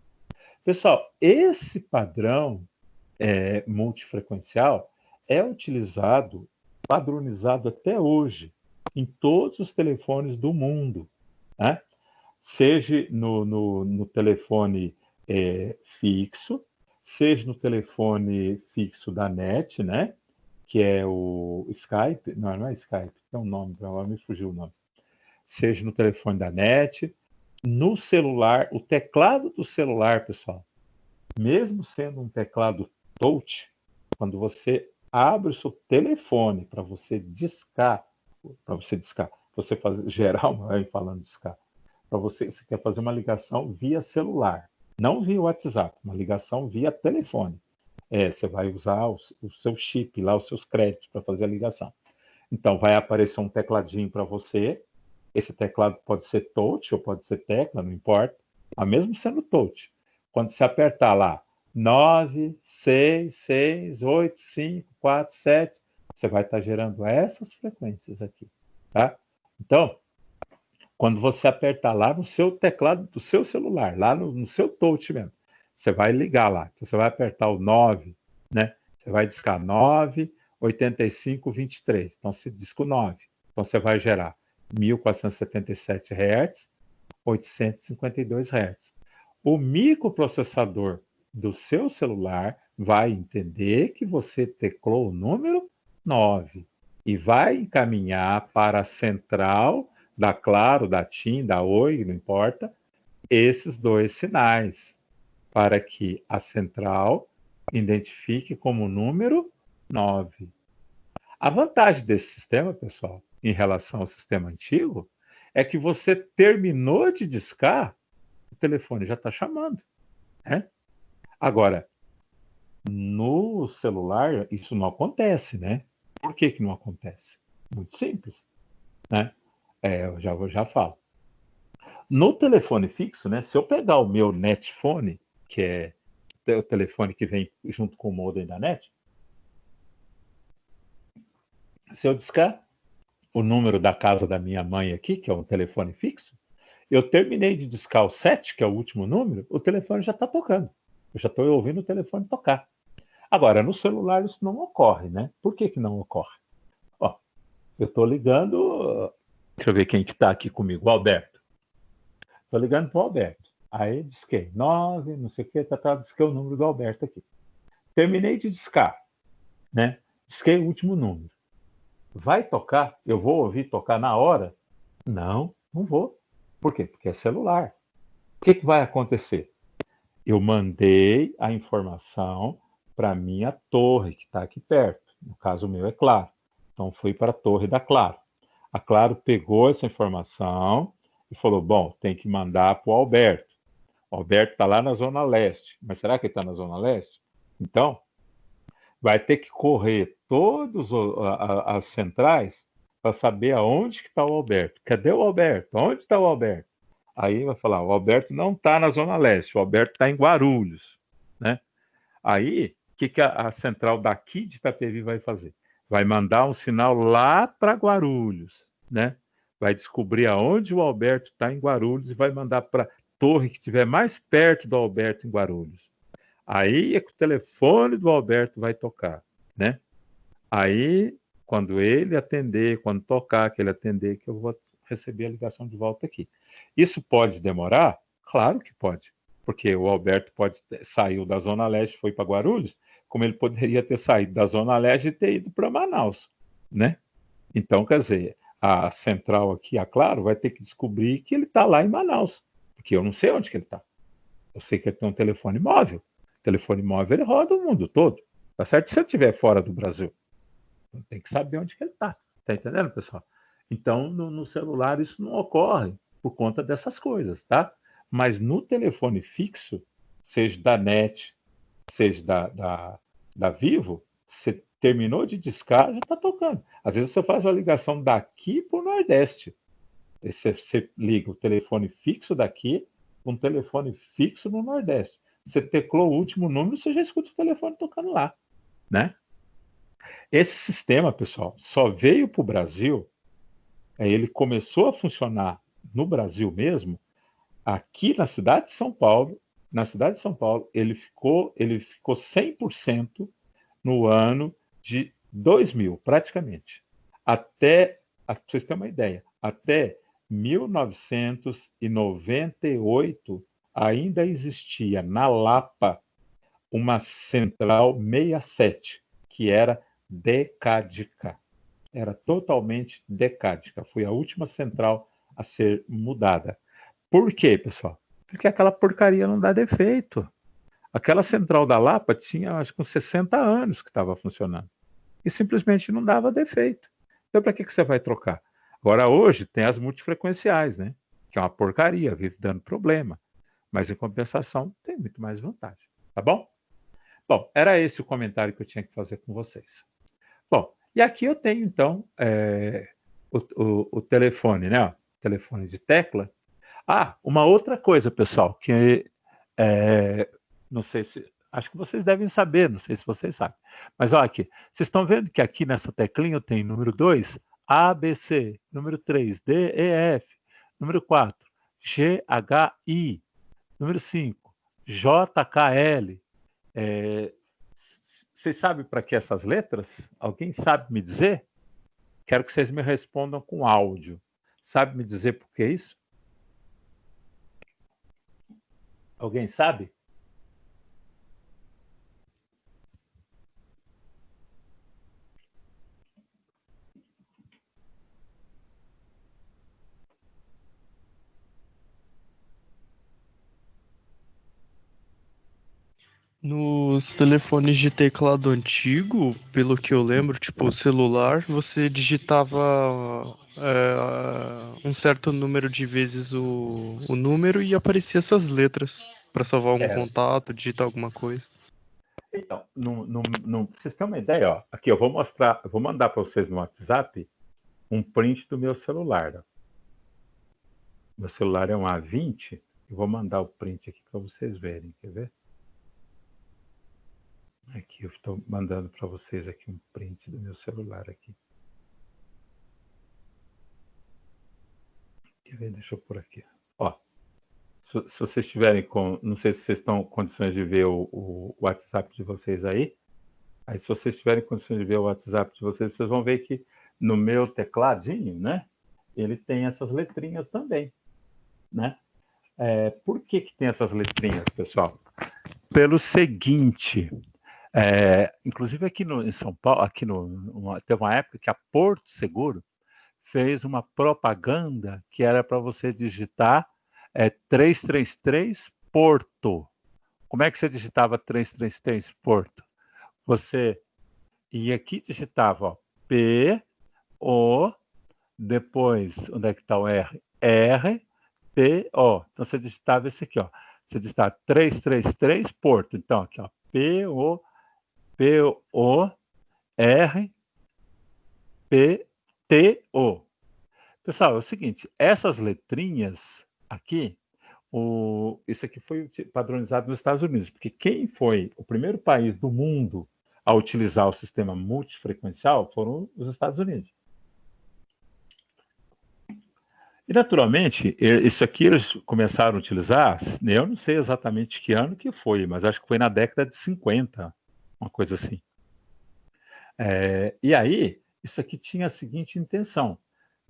Pessoal, esse padrão multifrequencial é utilizado, padronizado até hoje, em todos os telefones do mundo, né? Seja no telefone fixo, seja no telefone fixo da NET, né? Que é o Skype, não é Skype, tem um nome, agora me fugiu o nome. Seja no telefone da NET, no celular, o teclado do celular, pessoal, mesmo sendo um teclado touch, quando você abre o seu telefone para você discar, você fazer gerar uma, falando discar, para você quer fazer uma ligação via celular, não via WhatsApp, uma ligação via telefone. Você vai usar o seu chip lá, os seus créditos para fazer a ligação. Então, vai aparecer um tecladinho para você. Esse teclado pode ser touch ou pode ser tecla, não importa. Mas mesmo sendo touch, quando você apertar lá 9, 6, 6, 8, 5, 4, 7, você vai estar gerando essas frequências aqui, tá? Então, quando você apertar lá no seu teclado do seu celular, lá no seu touch mesmo, você vai ligar lá. Então, você vai apertar o 9, né? Você vai discar 9, 85, 23. Então, se disca o 9. Então, você vai gerar 1.477 Hz, 852 Hz. O microprocessador do seu celular vai entender que você teclou o número 9 e vai encaminhar para a central da Claro, da TIM, da Oi, não importa, esses dois sinais, para que a central identifique como número 9. A vantagem desse sistema, pessoal, em relação ao sistema antigo, é que você terminou de discar, o telefone já está chamando, né? Agora, no celular, isso não acontece, né? Por que que não acontece? Muito simples, né? Eu já falo. No telefone fixo, né? Se eu pegar o meu Netphone, que é o telefone que vem junto com o modem da net, se eu discar o número da casa da minha mãe aqui, que é um telefone fixo, eu terminei de discar o 7, que é o último número, o telefone já está tocando. Eu já estou ouvindo o telefone tocar. Agora, no celular isso não ocorre, né? Por que que não ocorre? Ó, eu estou ligando. Deixa eu ver quem que está aqui comigo. O Alberto. Estou ligando para o Alberto. Aí disquei. 9, não sei o que, disquei o número do Alberto aqui. Terminei de discar, né? Disquei o último número. Vai tocar? Eu vou ouvir tocar na hora? Não, não vou. Por quê? Porque é celular. O que que vai acontecer? Eu mandei a informação para a minha torre, que está aqui perto. No caso, o meu é Claro. Então, fui para a torre da Claro. A Claro pegou essa informação e falou: bom, tem que mandar para o Alberto. O Alberto está lá na Zona Leste. Mas será que ele está na Zona Leste? Então, vai ter que correr todas as centrais para saber aonde que está o Alberto. Cadê o Alberto? Onde está o Alberto? Aí vai falar, o Alberto não está na Zona Leste, o Alberto está em Guarulhos, né? Aí, o que, que a central daqui de Itapevi vai fazer? Vai mandar um sinal lá para Guarulhos, né? Vai descobrir aonde o Alberto está em Guarulhos e vai mandar para a torre que estiver mais perto do Alberto em Guarulhos. Aí é que o telefone do Alberto vai tocar, né? Aí, quando ele atender, quando tocar, que ele atender, que eu vou receber a ligação de volta aqui. Isso pode demorar? Claro que pode, porque o Alberto saiu da Zona Leste, foi para Guarulhos, como ele poderia ter saído da Zona Leste e ter ido para Manaus, né? Então, quer dizer, a central aqui, a Claro, vai ter que descobrir que ele está lá em Manaus, porque eu não sei onde que ele está. Eu sei que ele tem um telefone móvel. O telefone móvel ele roda o mundo todo. Tá certo? Se ele estiver fora do Brasil, tem que saber onde que ele está. Tá entendendo, pessoal? Então, no celular isso não ocorre por conta dessas coisas, tá? Mas no telefone fixo, seja da NET, seja da Vivo, você terminou de discar, já está tocando. Às vezes você faz uma ligação daqui para o Nordeste. Você liga o telefone fixo daqui com um telefone fixo no Nordeste. Você teclou o último número, você já escuta o telefone tocando lá, né? Esse sistema, pessoal, só veio para o Brasil, ele começou a funcionar no Brasil mesmo, aqui na cidade de São Paulo. Na cidade de São Paulo, ele ficou 100% no ano de 2000, praticamente. Para vocês terem uma ideia, até 1998 ainda existia na Lapa uma central 67, que era decádica. Era totalmente decádica. Foi a última central a ser mudada. Por quê, pessoal? Porque aquela porcaria não dá defeito. Aquela central da Lapa tinha, acho que uns 60 anos que estava funcionando. E simplesmente não dava defeito. Então, para que você vai trocar? Agora, hoje, tem as multifrequenciais, né? Que é uma porcaria, vive dando problema. Mas, em compensação, tem muito mais vantagem. Tá bom? Bom, era esse o comentário que eu tinha que fazer com vocês. Bom, e aqui eu tenho, então, o telefone, né? Ó, telefone de tecla. Ah, uma outra coisa, pessoal, que não sei se. Acho que vocês devem saber, não sei se vocês sabem. Mas olha aqui, vocês estão vendo que aqui nessa teclinha tem número 2, A, B, C, número 3, D, E, F, número 4, G, H, I, número 5, J, K, L. É, vocês sabem para que essas letras? Alguém sabe me dizer? Quero que vocês me respondam com áudio. Sabe me dizer por que isso? Alguém sabe? Nos telefones de teclado antigo, pelo que eu lembro, tipo o celular, você digitava um certo número de vezes o número e aparecia essas letras para salvar algum Era. contato, digitar alguma coisa. Então, pra vocês terem uma ideia, ó, aqui eu vou mostrar, eu vou mandar para vocês no WhatsApp um print do meu celular. Ó. Meu celular é um A20, eu vou mandar o print aqui para vocês verem, quer ver? Aqui eu estou mandando para vocês aqui um print do meu celular aqui. Quer ver? Deixa eu pôr aqui. Ó, se vocês tiverem com, não sei se vocês estão em condições de ver o WhatsApp de vocês aí. Aí se vocês tiverem condições de ver o WhatsApp de vocês, vocês vão ver que no meu tecladinho, né? Ele tem essas letrinhas também, né? Por que tem essas letrinhas, pessoal? Pelo seguinte, inclusive aqui em São Paulo, teve uma época que a Porto Seguro fez uma propaganda que era para você digitar 333 Porto. Como é que você digitava 333 Porto? Você ia aqui e digitava ó, P, O, depois, onde é que está o R? R, T, O. Então você digitava esse aqui, ó. Você digitava 333 Porto. Então, aqui, ó. P, O, P, O, R, P, T, O. Pessoal, é o seguinte, essas letrinhas aqui, isso aqui foi padronizado nos Estados Unidos, porque quem foi o primeiro país do mundo a utilizar o sistema multifrequencial foram os Estados Unidos. E, naturalmente, isso aqui eles começaram a utilizar, eu não sei exatamente que ano que foi, mas acho que foi na década de 50, uma coisa assim. E aí, isso aqui tinha a seguinte intenção,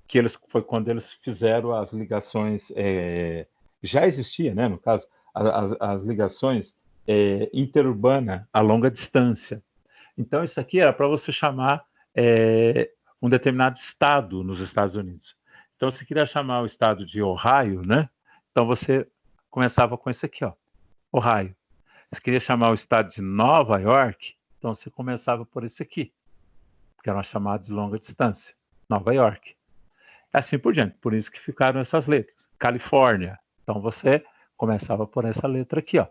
que foi quando eles fizeram as ligações, já existia, né, no caso, as ligações interurbana a longa distância. Então, isso aqui era para você chamar um determinado estado nos Estados Unidos. Então, você queria chamar o estado de Ohio, né? Então, você começava com esse aqui, ó, Ohio. Você queria chamar o estado de Nova York, então você começava por esse aqui, que era uma chamada de longa distância, Nova York. Assim por diante, por isso que ficaram essas letras. Califórnia, então você começava por essa letra aqui, ó.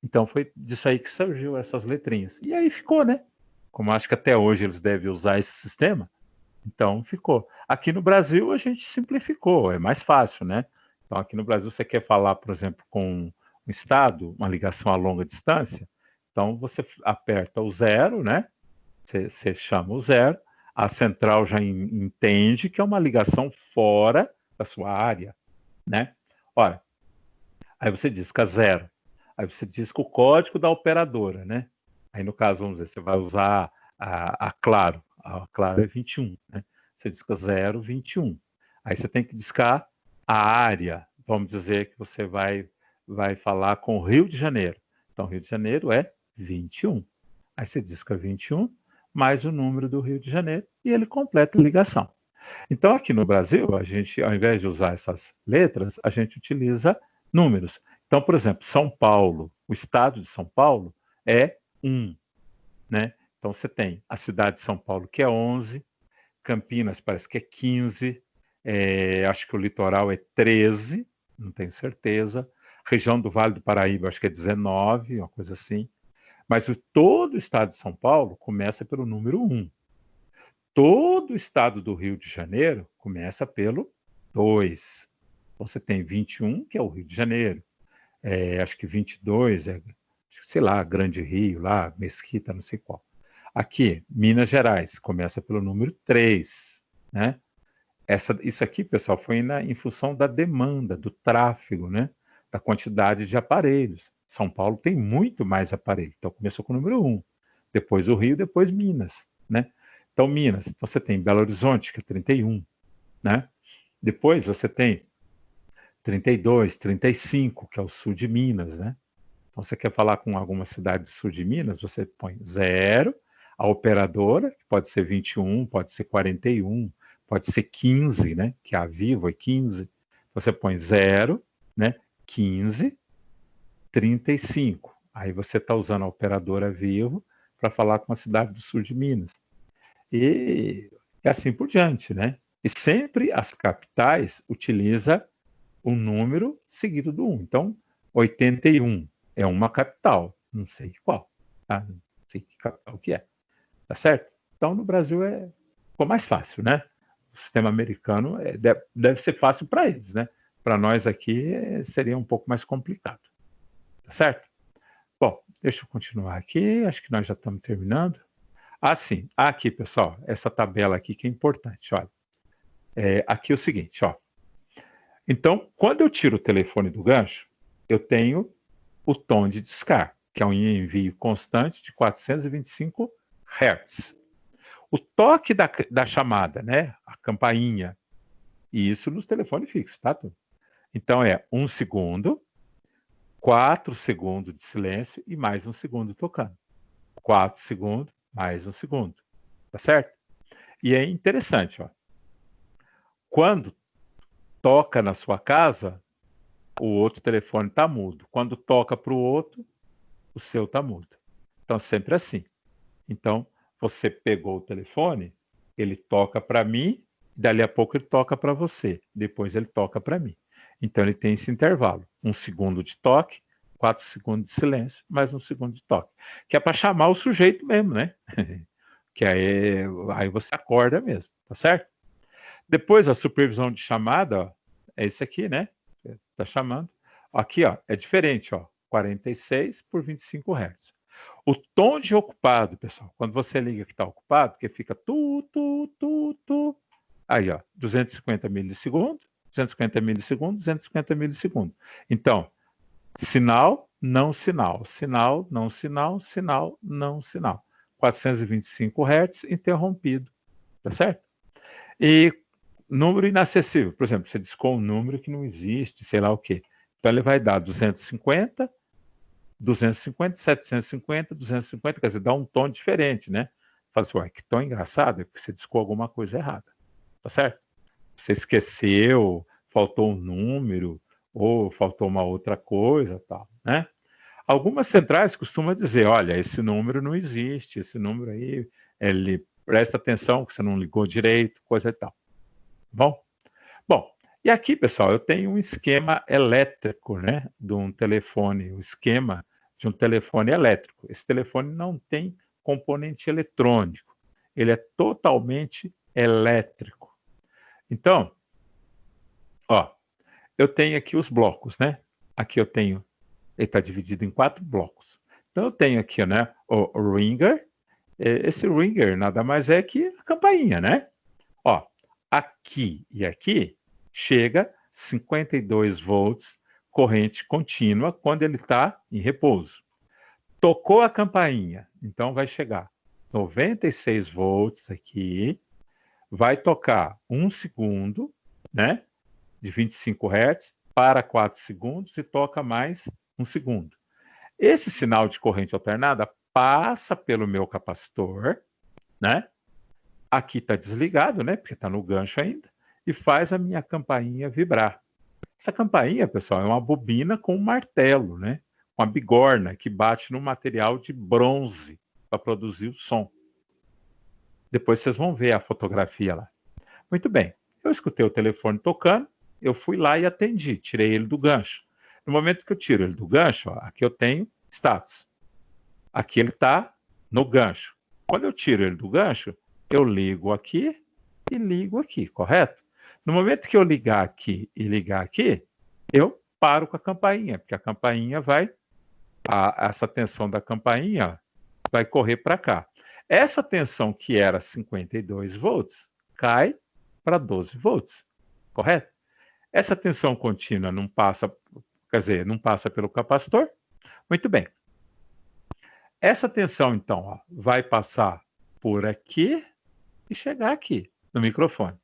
Então foi disso aí que surgiu essas letrinhas. E aí ficou, né? Como acho que até hoje eles devem usar esse sistema, então ficou. Aqui no Brasil a gente simplificou, é mais fácil, né? Então aqui no Brasil você quer falar, por exemplo, com um estado, uma ligação a longa distância, então você aperta o 0, né? Você chama o 0, a central já entende que é uma ligação fora da sua área, né? Olha, aí você disca 0. Aí você disca o código da operadora, né? Aí no caso, vamos dizer, você vai usar a Claro. A Claro é 21, né? Você disca 0, 21. Aí você tem que discar a área. Vamos dizer que você vai falar com o Rio de Janeiro. Então, Rio de Janeiro é 21. Aí você disca 21 mais o número do Rio de Janeiro e ele completa a ligação. Então, aqui no Brasil, a gente, ao invés de usar essas letras, a gente utiliza números. Então, por exemplo, São Paulo, o estado de São Paulo é 1, né? Então, você tem a cidade de São Paulo, que é 11, Campinas parece que é 15, acho que o litoral é 13, não tenho certeza, região do Vale do Paraíba, acho que é 19, uma coisa assim. Mas todo o estado de São Paulo começa pelo número 1. Todo o estado do Rio de Janeiro começa pelo 2. Você tem 21, que é o Rio de Janeiro. Acho que 22 sei lá, Grande Rio, lá, Mesquita, não sei qual. Aqui, Minas Gerais, começa pelo número 3, né? Isso aqui, pessoal, foi em função da demanda, do tráfego, né? Da quantidade de aparelhos. São Paulo tem muito mais aparelhos, então começou com o número 1, depois o Rio, depois Minas, né? Então, Minas, então você tem Belo Horizonte, que é 31, né? Depois você tem 32, 35, que é o sul de Minas, né? Então, você quer falar com alguma cidade do sul de Minas, você põe 0, a operadora, que pode ser 21, pode ser 41, pode ser 15, né? Que é a Vivo é 15. Você põe 0, né? 15, 35. Aí você está usando a operadora Vivo para falar com a cidade do sul de Minas. E assim por diante, né? E sempre as capitais utilizam o número seguido do 1. Então, 81 é uma capital, não sei qual, tá? Não sei que capital que é, tá certo? Então, no Brasil ficou mais fácil, né? O sistema americano deve ser fácil para eles, né? Para nós aqui seria um pouco mais complicado, tá certo? Bom, deixa eu continuar aqui, acho que nós já estamos terminando. Ah, sim. Aqui, pessoal, essa tabela aqui que é importante, olha. Aqui é o seguinte, ó. Então, quando eu tiro o telefone do gancho, eu tenho o tom de descarga, que é um envio constante de 425 Hz. O toque da chamada, né? A campainha, e isso nos telefones fixos, tá? Então, 1 segundo, 4 segundos de silêncio e mais 1 segundo tocando. 4 segundos, mais 1 segundo. Tá certo? E é interessante, ó. Quando toca na sua casa, o outro telefone está mudo. Quando toca para o outro, o seu está mudo. Então, sempre assim. Então, você pegou o telefone, ele toca para mim, dali a pouco ele toca para você, depois ele toca para mim. Então, ele tem esse intervalo. 1 segundo de toque, 4 segundos de silêncio, mais 1 segundo de toque. Que é para chamar o sujeito mesmo, né? Que aí você acorda mesmo, tá certo? Depois, a supervisão de chamada, ó, é esse aqui, né? Tá chamando. Aqui, ó, é diferente, ó. 46 por 25 Hz. O tom de ocupado, pessoal, quando você liga que está ocupado, que fica tu. Aí, ó, 250 milissegundos, 250 milissegundos, 250 milissegundos. Então, sinal, não sinal, sinal, não sinal, sinal, não sinal. 425 Hz interrompido, tá certo? E número inacessível, por exemplo, você discou um número que não existe, sei lá o quê. Então ele vai dar 250, 750, 250, quer dizer, dá um tom diferente, né? Fala assim, ué, que tom engraçado, é porque você discou alguma coisa errada, tá certo? Você esqueceu, faltou um número, ou faltou uma outra coisa, tal, né? Algumas centrais costumam dizer, olha, esse número não existe, esse número aí, ele presta atenção que você não ligou direito, coisa e tal. Bom, e aqui, pessoal, eu tenho um esquema elétrico, né, de um telefone, o esquema de um telefone elétrico. Esse telefone não tem componente eletrônico, ele é totalmente elétrico. Então, ó, eu tenho aqui os blocos, né? Aqui eu tenho, ele está dividido em 4 blocos. Então eu tenho aqui, né, o ringer. Esse ringer nada mais é que a campainha, né? Ó, aqui e aqui chega 52 volts, corrente contínua, quando ele está em repouso. Tocou a campainha, então vai chegar 96 volts aqui, vai tocar 1 segundo, né, de 25 Hz, para 4 segundos e toca mais 1 segundo. Esse sinal de corrente alternada passa pelo meu capacitor, né? Aqui está desligado, né? Porque está no gancho ainda. E faz a minha campainha vibrar. Essa campainha, pessoal, é uma bobina com um martelo, né? Uma bigorna que bate no material de bronze para produzir o som. Depois vocês vão ver a fotografia lá. Muito bem. Eu escutei o telefone tocando, eu fui lá e atendi, tirei ele do gancho. No momento que eu tiro ele do gancho, ó, aqui eu tenho status. Aqui ele está no gancho. Quando eu tiro ele do gancho, eu ligo aqui e ligo aqui, correto? No momento que eu ligar aqui e ligar aqui, eu paro com a campainha, porque a campainha essa tensão da campainha vai correr para cá. Essa tensão que era 52 volts cai para 12 volts, correto? Essa tensão contínua não passa, quer dizer, não passa pelo capacitor. Muito bem. Essa tensão, então, ó, vai passar por aqui e chegar aqui no microfone.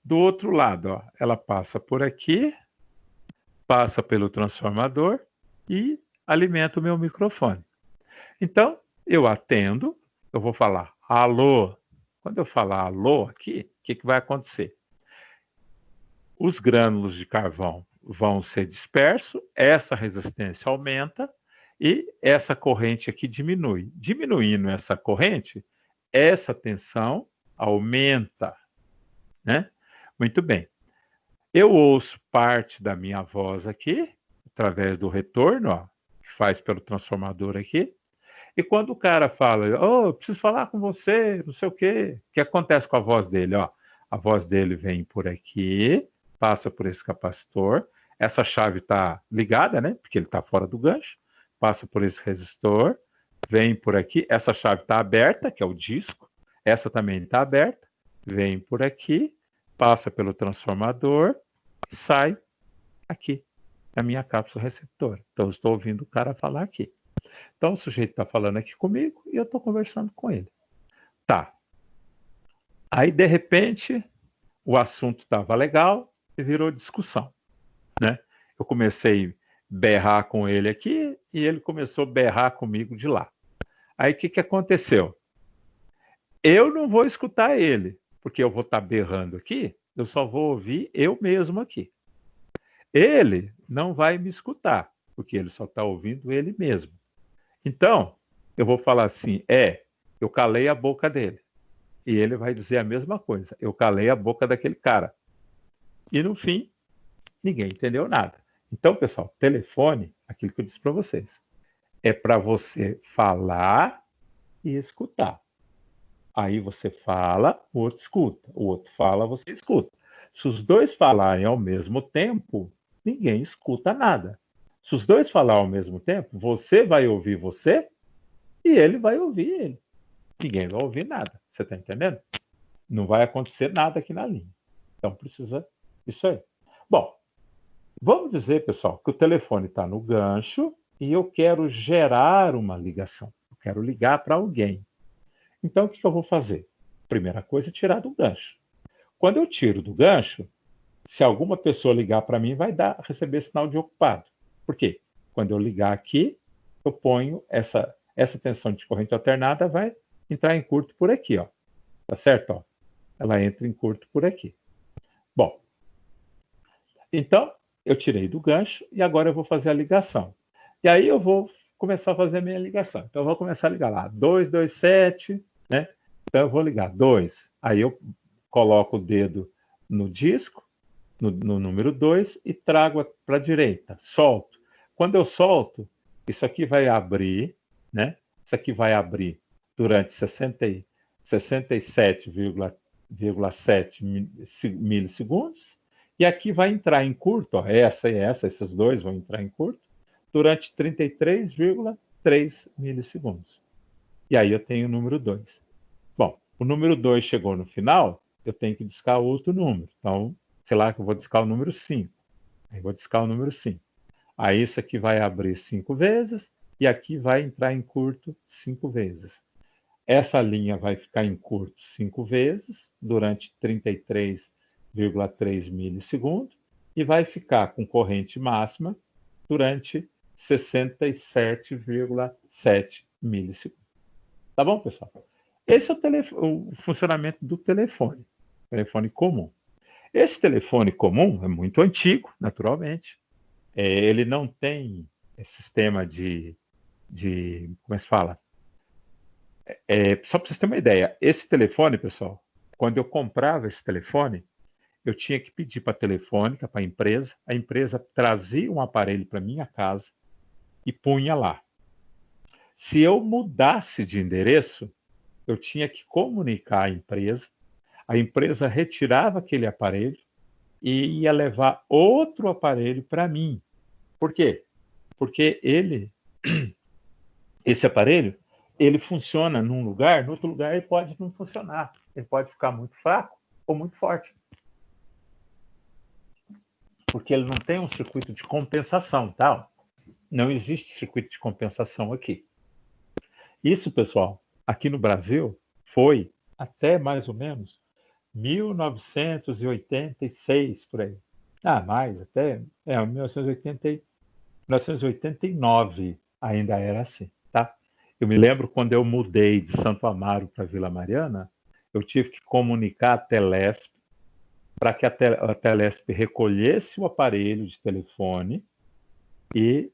Do outro lado, ó, ela passa por aqui, passa pelo transformador e alimenta o meu microfone. Então, eu atendo, eu vou falar alô. Quando eu falar alô aqui, o que vai acontecer? Os grânulos de carvão vão ser dispersos, essa resistência aumenta E essa corrente aqui diminui. Diminuindo essa corrente, essa tensão aumenta, né? Muito bem. Eu ouço parte da minha voz aqui, através do retorno, ó, que faz pelo transformador aqui. E quando o cara fala, oh, eu preciso falar com você, não sei o quê, o que acontece com a voz dele? Ó, a voz dele vem por aqui, passa por esse capacitor, essa chave está ligada, né? Porque ele está fora do gancho, passa por esse resistor, vem por aqui, essa chave está aberta, que é o disco, essa também está aberta, vem por aqui, passa pelo transformador e sai aqui, na minha cápsula receptora. Então, eu estou ouvindo o cara falar aqui. Então, o sujeito está falando aqui comigo e eu estou conversando com ele. Tá. Aí, de repente, o assunto estava legal e virou discussão, né? Eu comecei a berrar com ele aqui e ele começou a berrar comigo de lá. Aí, o que aconteceu? Eu não vou escutar ele, porque eu vou estar berrando aqui, eu só vou ouvir eu mesmo aqui. Ele não vai me escutar, porque ele só está ouvindo ele mesmo. Então, eu vou falar assim, eu calei a boca dele. E ele vai dizer a mesma coisa, eu calei a boca daquele cara. E no fim, ninguém entendeu nada. Então, pessoal, telefone, aquilo que eu disse para vocês, é para você falar e escutar. Aí você fala, o outro escuta. O outro fala, você escuta. Se os dois falarem ao mesmo tempo, ninguém escuta nada. Se os dois falarem ao mesmo tempo, você vai ouvir você e ele vai ouvir ele. Ninguém vai ouvir nada. Você está entendendo? Não vai acontecer nada aqui na linha. Então precisa isso aí. Bom, vamos dizer, pessoal, que o telefone está no gancho e eu quero gerar uma ligação. Eu quero ligar para alguém. Então o que eu vou fazer? Primeira coisa é tirar do gancho. Quando eu tiro do gancho, se alguma pessoa ligar para mim, vai receber sinal de ocupado. Por quê? Quando eu ligar aqui, eu ponho essa tensão de corrente alternada, vai entrar em curto por aqui, ó. Tá certo? Ó? Ela entra em curto por aqui. Bom, então eu tirei do gancho e agora eu vou fazer a ligação. E aí eu vou começar a fazer a minha ligação. Então eu vou começar a ligar lá, 227, né? Então eu vou ligar 2. Aí eu coloco o dedo no disco, no número 2 e trago para a direita, solto. Quando eu solto, isso aqui vai abrir, né? Isso aqui vai abrir durante 67,7 milissegundos, e aqui vai entrar em curto, ó, essa e essa, esses dois vão entrar em curto, durante 33,3 milissegundos. E aí eu tenho o número 2. Bom, o número 2 chegou no final, eu tenho que discar outro número. Então, sei lá que eu vou discar o número 5. Aí vou discar o número 5. Aí isso aqui vai abrir 5 vezes e aqui vai entrar em curto 5 vezes. Essa linha vai ficar em curto 5 vezes durante 33,3 milissegundos e vai ficar com corrente máxima durante 67,7 milissegundos. Tá bom, pessoal? Esse é o funcionamento do telefone comum. Esse telefone comum é muito antigo, naturalmente. Ele não tem sistema como é que se fala? Só para vocês terem uma ideia, esse telefone, pessoal, quando eu comprava esse telefone, eu tinha que pedir para a telefônica, para a empresa trazia um aparelho para minha casa e punha lá. Se eu mudasse de endereço, eu tinha que comunicar a empresa retirava aquele aparelho e ia levar outro aparelho para mim. Por quê? Porque esse aparelho, ele funciona num lugar, no outro lugar ele pode não funcionar. Ele pode ficar muito fraco ou muito forte. Porque ele não tem um circuito de compensação, tá? Não existe circuito de compensação aqui. Isso, pessoal, aqui no Brasil, foi até mais ou menos 1986, por aí. Mais, até 1989 ainda era assim, tá? Eu me lembro quando eu mudei de Santo Amaro para Vila Mariana, eu tive que comunicar a Telesp para que a Telesp recolhesse o aparelho de telefone e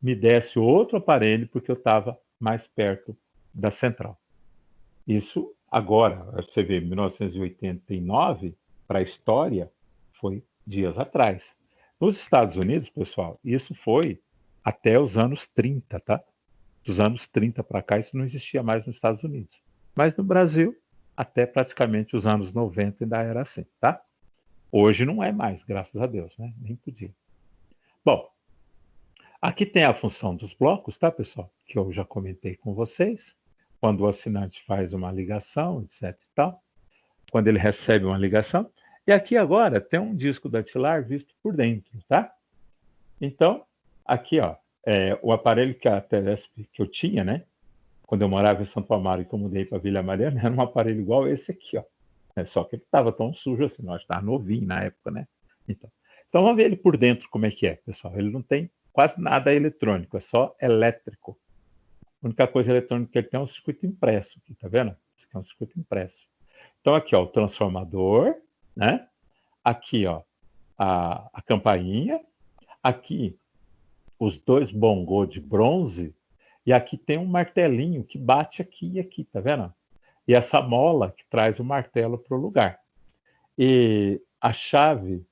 me desse outro aparelho porque eu estava mais perto da central. Isso agora, você vê, 1989, para a história, foi dias atrás. Nos Estados Unidos, pessoal, isso foi até os anos 30, tá? Dos anos 30 para cá, isso não existia mais nos Estados Unidos. Mas no Brasil, até praticamente os anos 90 ainda era assim, tá? Hoje não é mais, graças a Deus, né? Nem podia. Bom, aqui tem a função dos blocos, tá, pessoal? Que eu já comentei com vocês. Quando o assinante faz uma ligação, etc e tal. Quando ele recebe uma ligação. E aqui agora tem um disco datilar visto por dentro, tá? Então, aqui, ó, o aparelho que a Telesp que eu tinha, né? Quando eu morava em Santo Amaro e que eu mudei para Vila Mariana, era um aparelho igual esse aqui, ó. Só que ele estava tão sujo assim, nós estava novinho na época, né? Então vamos ver ele por dentro como é que é, pessoal. Ele não tem quase nada eletrônico, é só elétrico. A única coisa eletrônica que ele tem é um circuito impresso aqui, tá vendo? Esse aqui é um circuito impresso. Então aqui, ó, o transformador, né? Aqui, ó, a campainha. Aqui, os dois bongô de bronze. E aqui tem um martelinho que bate aqui e aqui, tá vendo? E essa mola que traz o martelo para o lugar. E a chave...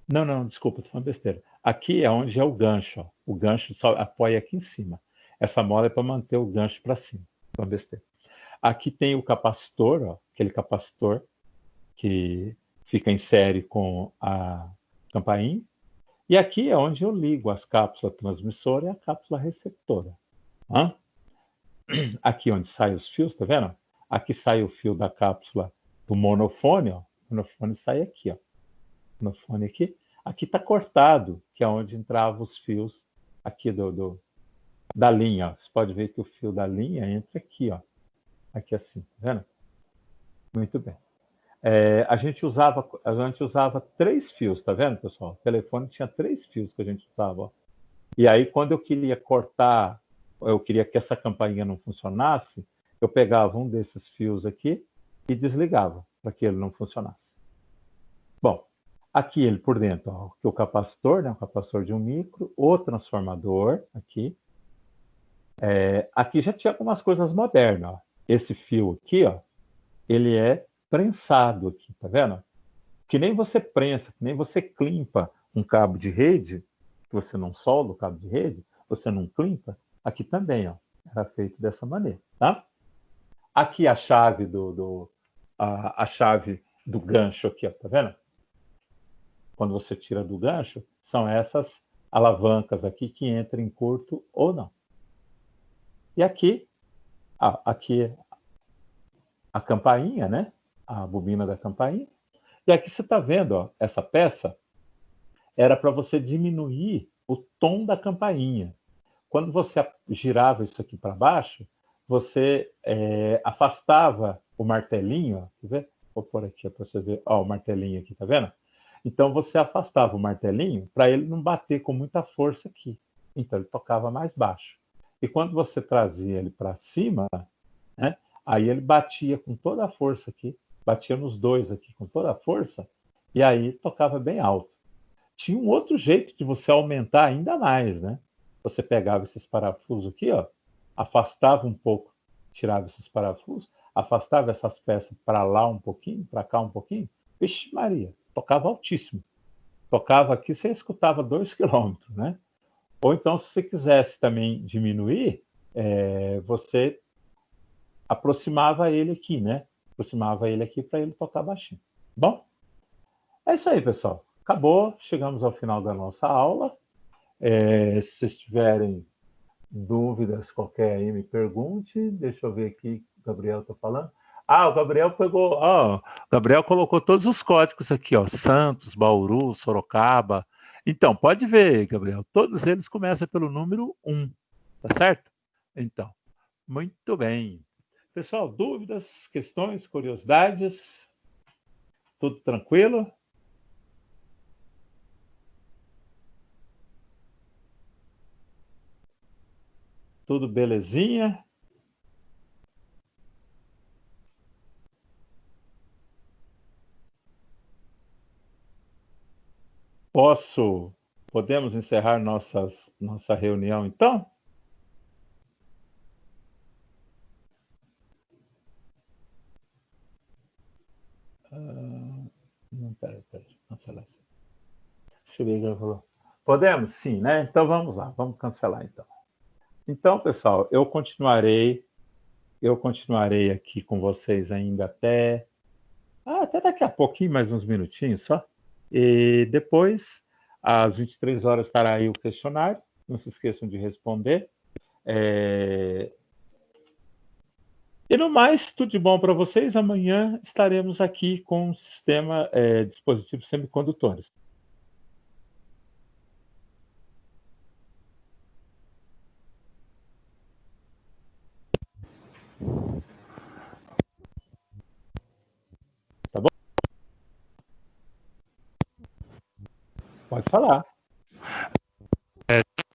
Não, desculpa, tô falando besteira. Aqui é onde é o gancho, ó. O gancho só apoia aqui em cima. Essa mola é para manter o gancho para cima. Tô falando besteira. Aqui tem o capacitor, ó, aquele capacitor que fica em série com a campainha. E aqui é onde eu ligo as cápsulas transmissora e a cápsula receptora. Hã? Aqui onde saem os fios, tá vendo? Aqui sai o fio da cápsula do monofone, ó. O monofone sai aqui, ó. Monofone aqui. Aqui está cortado, que é onde entravam os fios aqui da linha. Ó. Você pode ver que o fio da linha entra aqui, ó. Aqui assim, tá vendo? Muito bem. A gente usava 3 fios, tá vendo, pessoal? O telefone tinha 3 fios que a gente usava. Ó. E aí, quando eu queria cortar, eu queria que essa campainha não funcionasse, eu pegava um desses fios aqui e desligava para que ele não funcionasse. Bom, aqui ele por dentro, ó, o capacitor, né, o capacitor de 1 micro, o transformador aqui. Aqui já tinha algumas coisas modernas. Ó. Esse fio aqui, ó, ele é prensado aqui, tá vendo? Que nem você prensa, que nem você climpa um cabo de rede, que você não solda o cabo de rede, você não climpa, aqui também, ó, era feito dessa maneira, tá? Aqui a chave a chave do gancho aqui, ó, tá vendo? Quando você tira do gancho, são essas alavancas aqui que entram em curto ou não. E aqui a campainha, né? A bobina da campainha. E aqui você está vendo, ó, essa peça era para você diminuir o tom da campainha. Quando você girava isso aqui para baixo, você afastava o martelinho, ó, quer ver? Vou pôr aqui para você ver, ó, o martelinho aqui, tá vendo? Então você afastava o martelinho para ele não bater com muita força aqui. Então ele tocava mais baixo. E quando você trazia ele para cima, né, aí ele batia com toda a força aqui, batia nos dois aqui com toda a força, e aí tocava bem alto. Tinha um outro jeito de você aumentar ainda mais, né? Você pegava esses parafusos aqui, ó, afastava um pouco, tirava esses parafusos, afastava essas peças para lá um pouquinho, para cá um pouquinho. Vixe Maria, tocava altíssimo. Tocava aqui, você escutava 2 quilômetros, né? Ou então, se você quisesse também diminuir, você aproximava ele aqui, né? Aproximava ele aqui para ele tocar baixinho. Bom, é isso aí, pessoal. Acabou, chegamos ao final da nossa aula. Se vocês tiverem dúvidas qualquer aí, me pergunte. Deixa eu ver aqui, o Gabriel está falando. O Gabriel pegou, ó, o Gabriel colocou todos os códigos aqui, ó, Santos, Bauru, Sorocaba. Então, pode ver, Gabriel, todos eles começam pelo número 1, tá certo? Então, muito bem. Pessoal, dúvidas, questões, curiosidades? Tudo tranquilo? Tudo belezinha? Posso Podemos encerrar nossa reunião, então? Não, peraí, cancelar. Deixa eu ver o que ela falou. Podemos? Sim, né? Então vamos lá, vamos cancelar então. Então, pessoal, eu continuarei aqui com vocês ainda até daqui a pouquinho, mais uns minutinhos só. E depois, às 23 horas, estará aí o questionário. Não se esqueçam de responder. E no mais, tudo de bom para vocês. Amanhã estaremos aqui com o sistema dispositivos semicondutores. Tá bom? Pode falar.